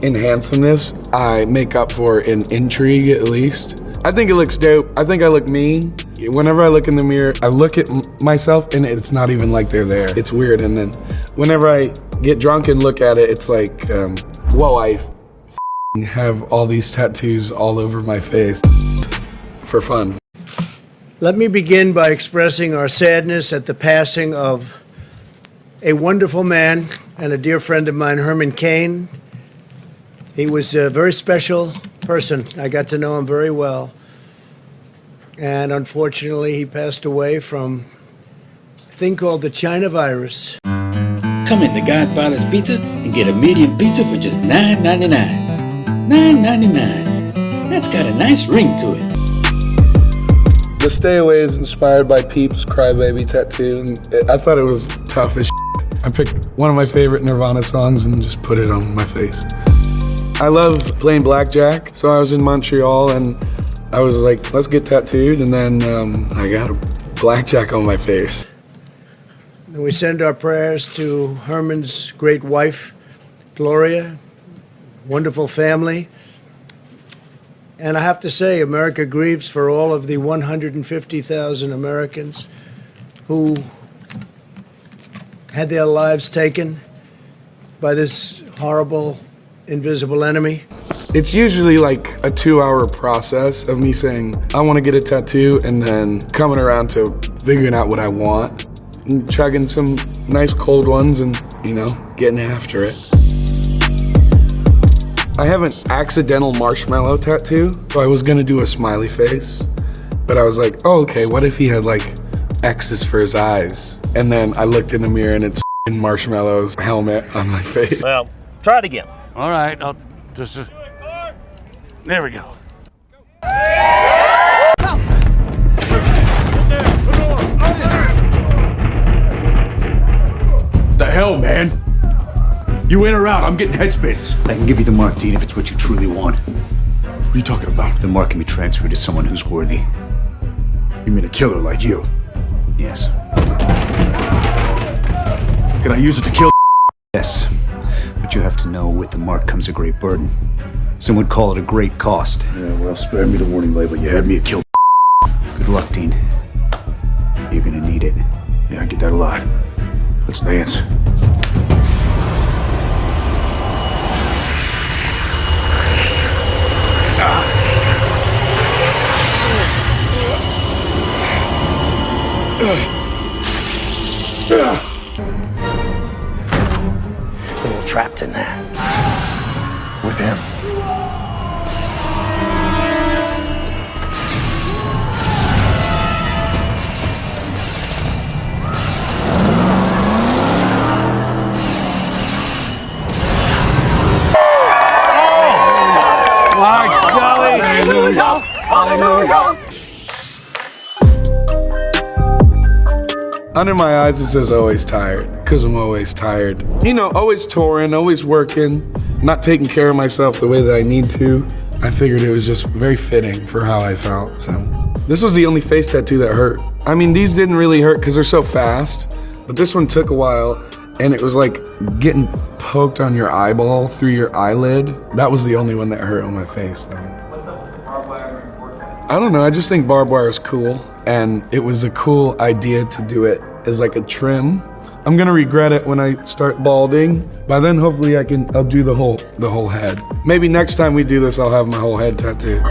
Speaker 6: handsomeness, I make up for in intrigue at least. I think it looks dope. I think I look mean. Whenever I look in the mirror, I look at myself and it's not even like they're there. It's weird, and then whenever I get drunk and look at it, it's like, whoa, I have all these tattoos all over my face for fun.
Speaker 8: Let me begin by expressing our sadness at the passing of a wonderful man and a dear friend of mine, Herman Cain. He was a very special person. I got to know him very well. And unfortunately, he passed away from a thing called the China virus.
Speaker 12: Come into Godfather's Pizza and get a medium pizza for just $9.99. $9.99. That's got a nice ring to it.
Speaker 6: The Stay Away is inspired by Peep's Crybaby tattoo. And I thought it was tough as shit. I picked one of my favorite Nirvana songs and just put it on my face. I love playing blackjack, so I was in Montreal and I was like, let's get tattooed, and then I got a blackjack on my face.
Speaker 8: And we send our prayers to Herman's great wife, Gloria, wonderful family. And I have to say, America grieves for all of the 150,000 Americans who had their lives taken by this horrible, invisible enemy.
Speaker 6: It's usually like a 2-hour process of me saying, I want to get a tattoo, and then coming around to figuring out what I want, and chugging some nice cold ones and, you know, getting after it. I have an accidental marshmallow tattoo, so I was gonna do a smiley face, but I was like, oh, okay, what if he had like X's for his eyes? And then I looked in the mirror and it's Marshmallow's helmet on my face.
Speaker 4: Well, try it again.
Speaker 7: All right, I'll just... there we go. The hell, man? You in or out? I'm getting head spins.
Speaker 13: I can give you the mark, Dean, if it's what you truly want.
Speaker 7: What are you talking about?
Speaker 13: The mark can be transferred to someone who's worthy.
Speaker 7: You mean a killer like you?
Speaker 13: Yes.
Speaker 7: Can I use it to kill?
Speaker 13: Yes. But you have to know, with the mark comes a great burden. Some would call it a great cost.
Speaker 7: Yeah, well, spare me the warning label. You had me at kill.
Speaker 13: Good luck, Dean. You're gonna need it.
Speaker 7: Yeah, I get that a lot. Let's dance.
Speaker 5: We're all trapped in there.
Speaker 7: With him. My golly! Hallelujah! Hallelujah!
Speaker 6: Under my eyes it says always tired, because I'm always tired. You know, always touring, always working, not taking care of myself the way that I need to. I figured it was just very fitting for how I felt, so. This was the only face tattoo that hurt. I mean, these didn't really hurt because they're so fast, but this one took a while, and it was like getting poked on your eyeball through your eyelid. That was the only one that hurt on my face, though.
Speaker 15: What's up with the barbed wire?
Speaker 6: I don't know, I just think barbed wire is cool, and it was a cool idea to do it as like a trim. I'm gonna regret it when I start balding. By then, hopefully I'll do the whole head. Maybe next time we do this, I'll have my whole head tattooed.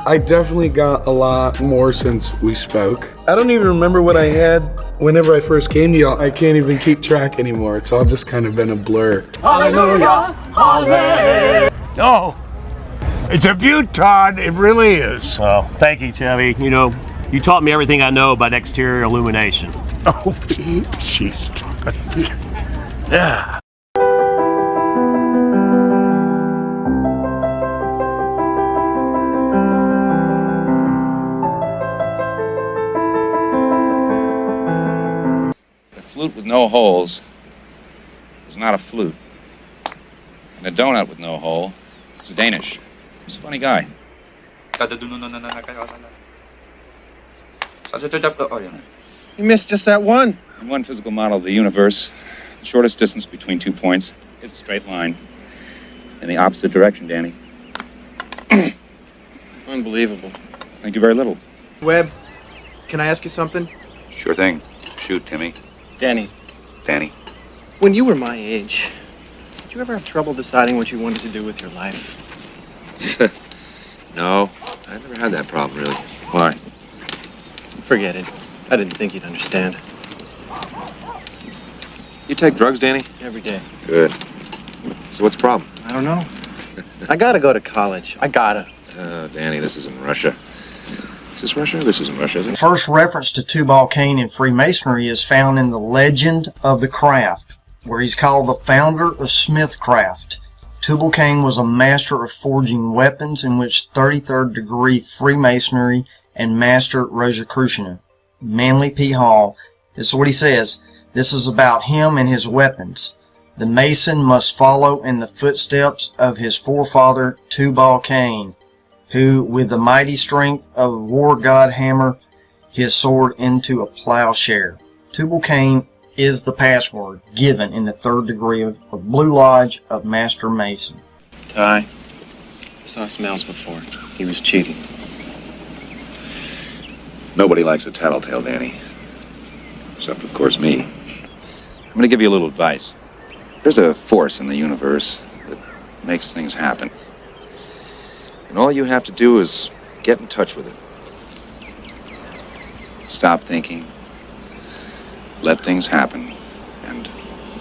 Speaker 6: I definitely got a lot more since we spoke. I don't even remember what I had whenever I first came to y'all. I can't even keep track anymore. It's all just kind of been a blur.
Speaker 7: Hallelujah! Hallelujah! Oh, it's a beaut, Todd. It really is.
Speaker 4: Well, thank you, Chevy. You know, you taught me everything I know about exterior illumination.
Speaker 7: Oh, jeez. Yeah.
Speaker 15: A flute with no holes is not a flute. And a donut with no hole is a Danish. He's a funny guy.
Speaker 1: You missed just that one.
Speaker 15: In one physical model of the universe, the shortest distance between 2 points is a straight line in the opposite direction, Danny.
Speaker 1: Unbelievable.
Speaker 15: Thank you very little.
Speaker 1: Webb, can I ask you something?
Speaker 15: Sure thing. Shoot, Timmy.
Speaker 1: Danny,
Speaker 15: Danny.
Speaker 1: when you were my age, did you ever have trouble deciding what you wanted to do with your life?
Speaker 15: No, I never had that problem, really. Why?
Speaker 1: Forget it. I didn't think you'd understand.
Speaker 15: You take drugs, Danny?
Speaker 1: Every day.
Speaker 15: Good. So what's the problem?
Speaker 1: I don't know. I gotta go to college. I gotta.
Speaker 15: Danny, this isn't Russia. Is this Russia? This isn't Russia, is it?
Speaker 18: First reference to Tubal Cain in Freemasonry is found in the Legend of the Craft, where he's called the founder of Smithcraft. Tubal Cain was a master of forging weapons, in which 33rd degree Freemasonry and Master Rosicrucian. Manly P. Hall. This is what he says. This is about him and his weapons. The Mason must follow in the footsteps of his forefather Tubal Cain, who, with the mighty strength of a war god, hammer his sword into a plowshare. Tubal Cain is the password given in the 3rd degree of Blue Lodge of Master Mason.
Speaker 1: Ty, I saw Smells before. He was cheating.
Speaker 15: Nobody likes a tattletale, Danny. Except, of course, me. I'm going to give you a little advice. There's a force in the universe that makes things happen. And all you have to do is get in touch with it. Stop thinking. Let things happen. And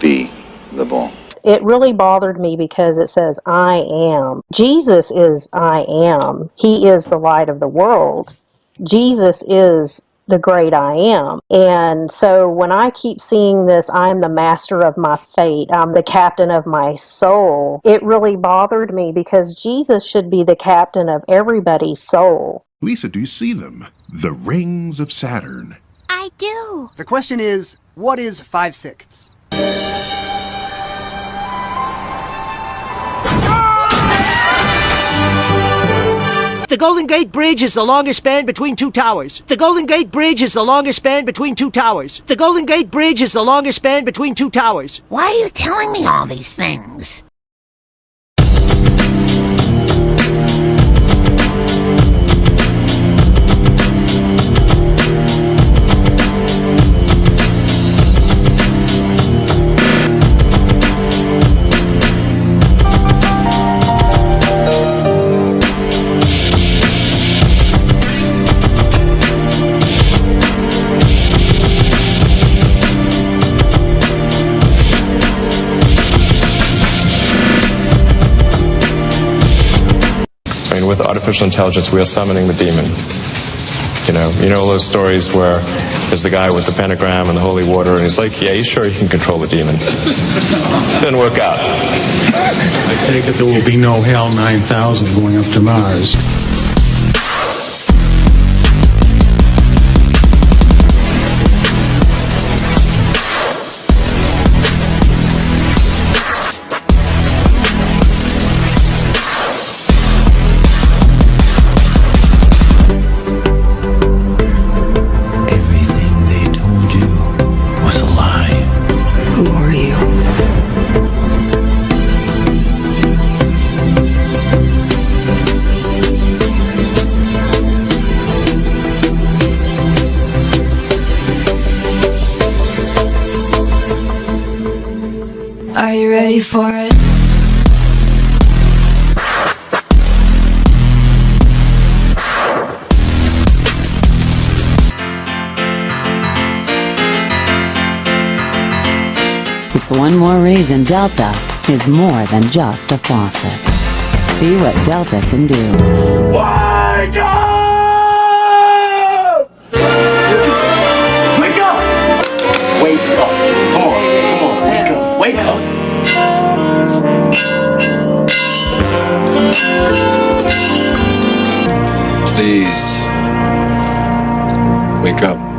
Speaker 15: be the ball.
Speaker 19: It really bothered me because it says, I am. Jesus is I am. He is the light of the world. Jesus is the great I am. And so when I keep seeing this, I'm the master of my fate, I'm the captain of my soul, it really bothered me because Jesus should be the captain of everybody's soul.
Speaker 20: Lisa, do you see them? The rings of Saturn.
Speaker 21: I do. The question is, what is 5/6?
Speaker 22: The Golden Gate Bridge is the longest span between 2 towers. The Golden Gate Bridge is the longest span between 2 towers. The Golden Gate Bridge is the longest span between 2 towers.
Speaker 21: Why are you telling me all these things?
Speaker 23: With artificial intelligence, we are summoning the demon. You know those stories where there's the guy with the pentagram and the holy water, and he's like, yeah, you sure you can control the demon? Didn't work out.
Speaker 7: I take it there will be no HAL 9000 going up to Mars.
Speaker 17: Are you ready for it?
Speaker 2: That's one more reason Delta is more than just a faucet. See what Delta can do.
Speaker 7: Wake up! Wake up!
Speaker 3: Wake up. Come on, wake up.
Speaker 16: Please. Wake up.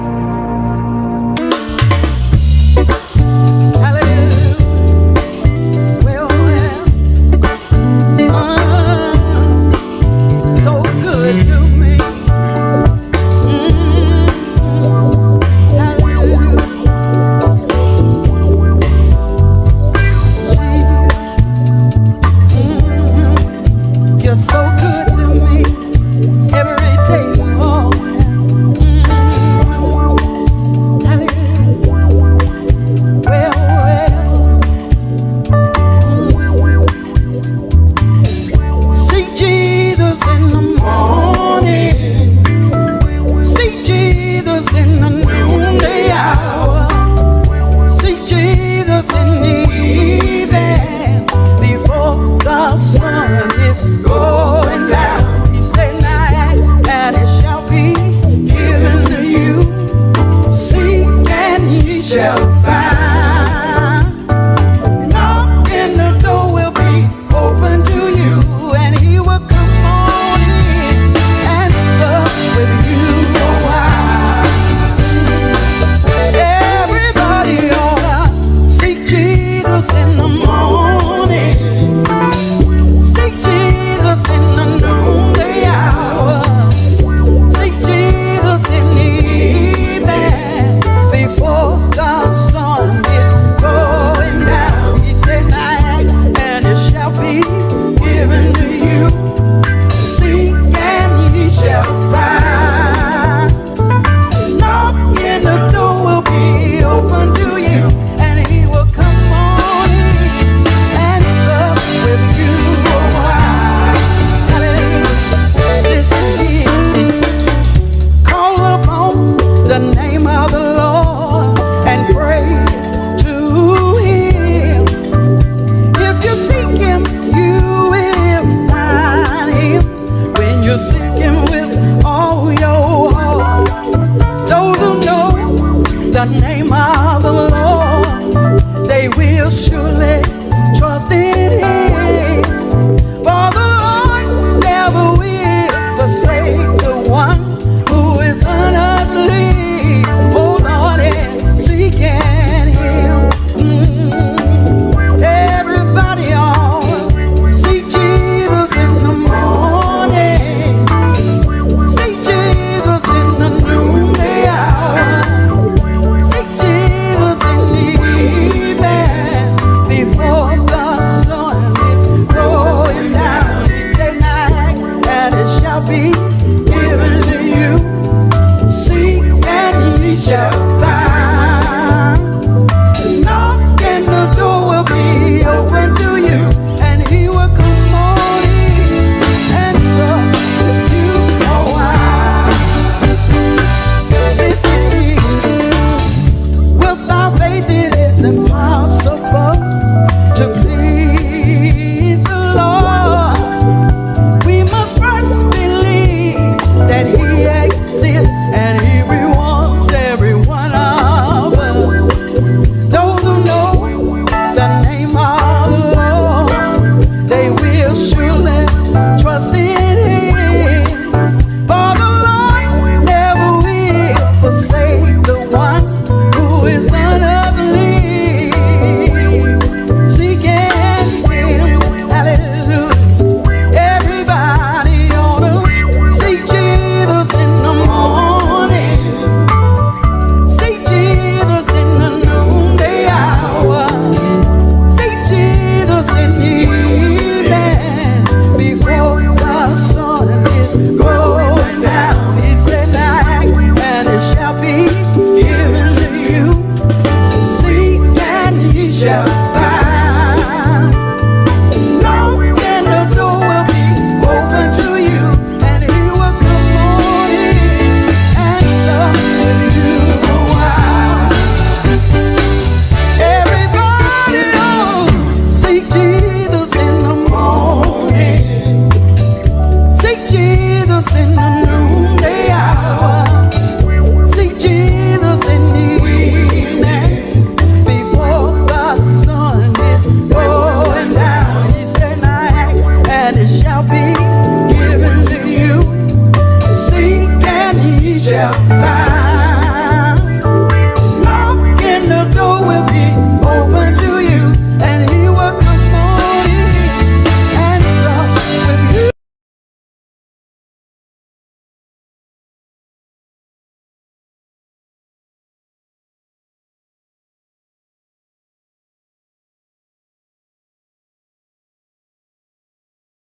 Speaker 9: step back.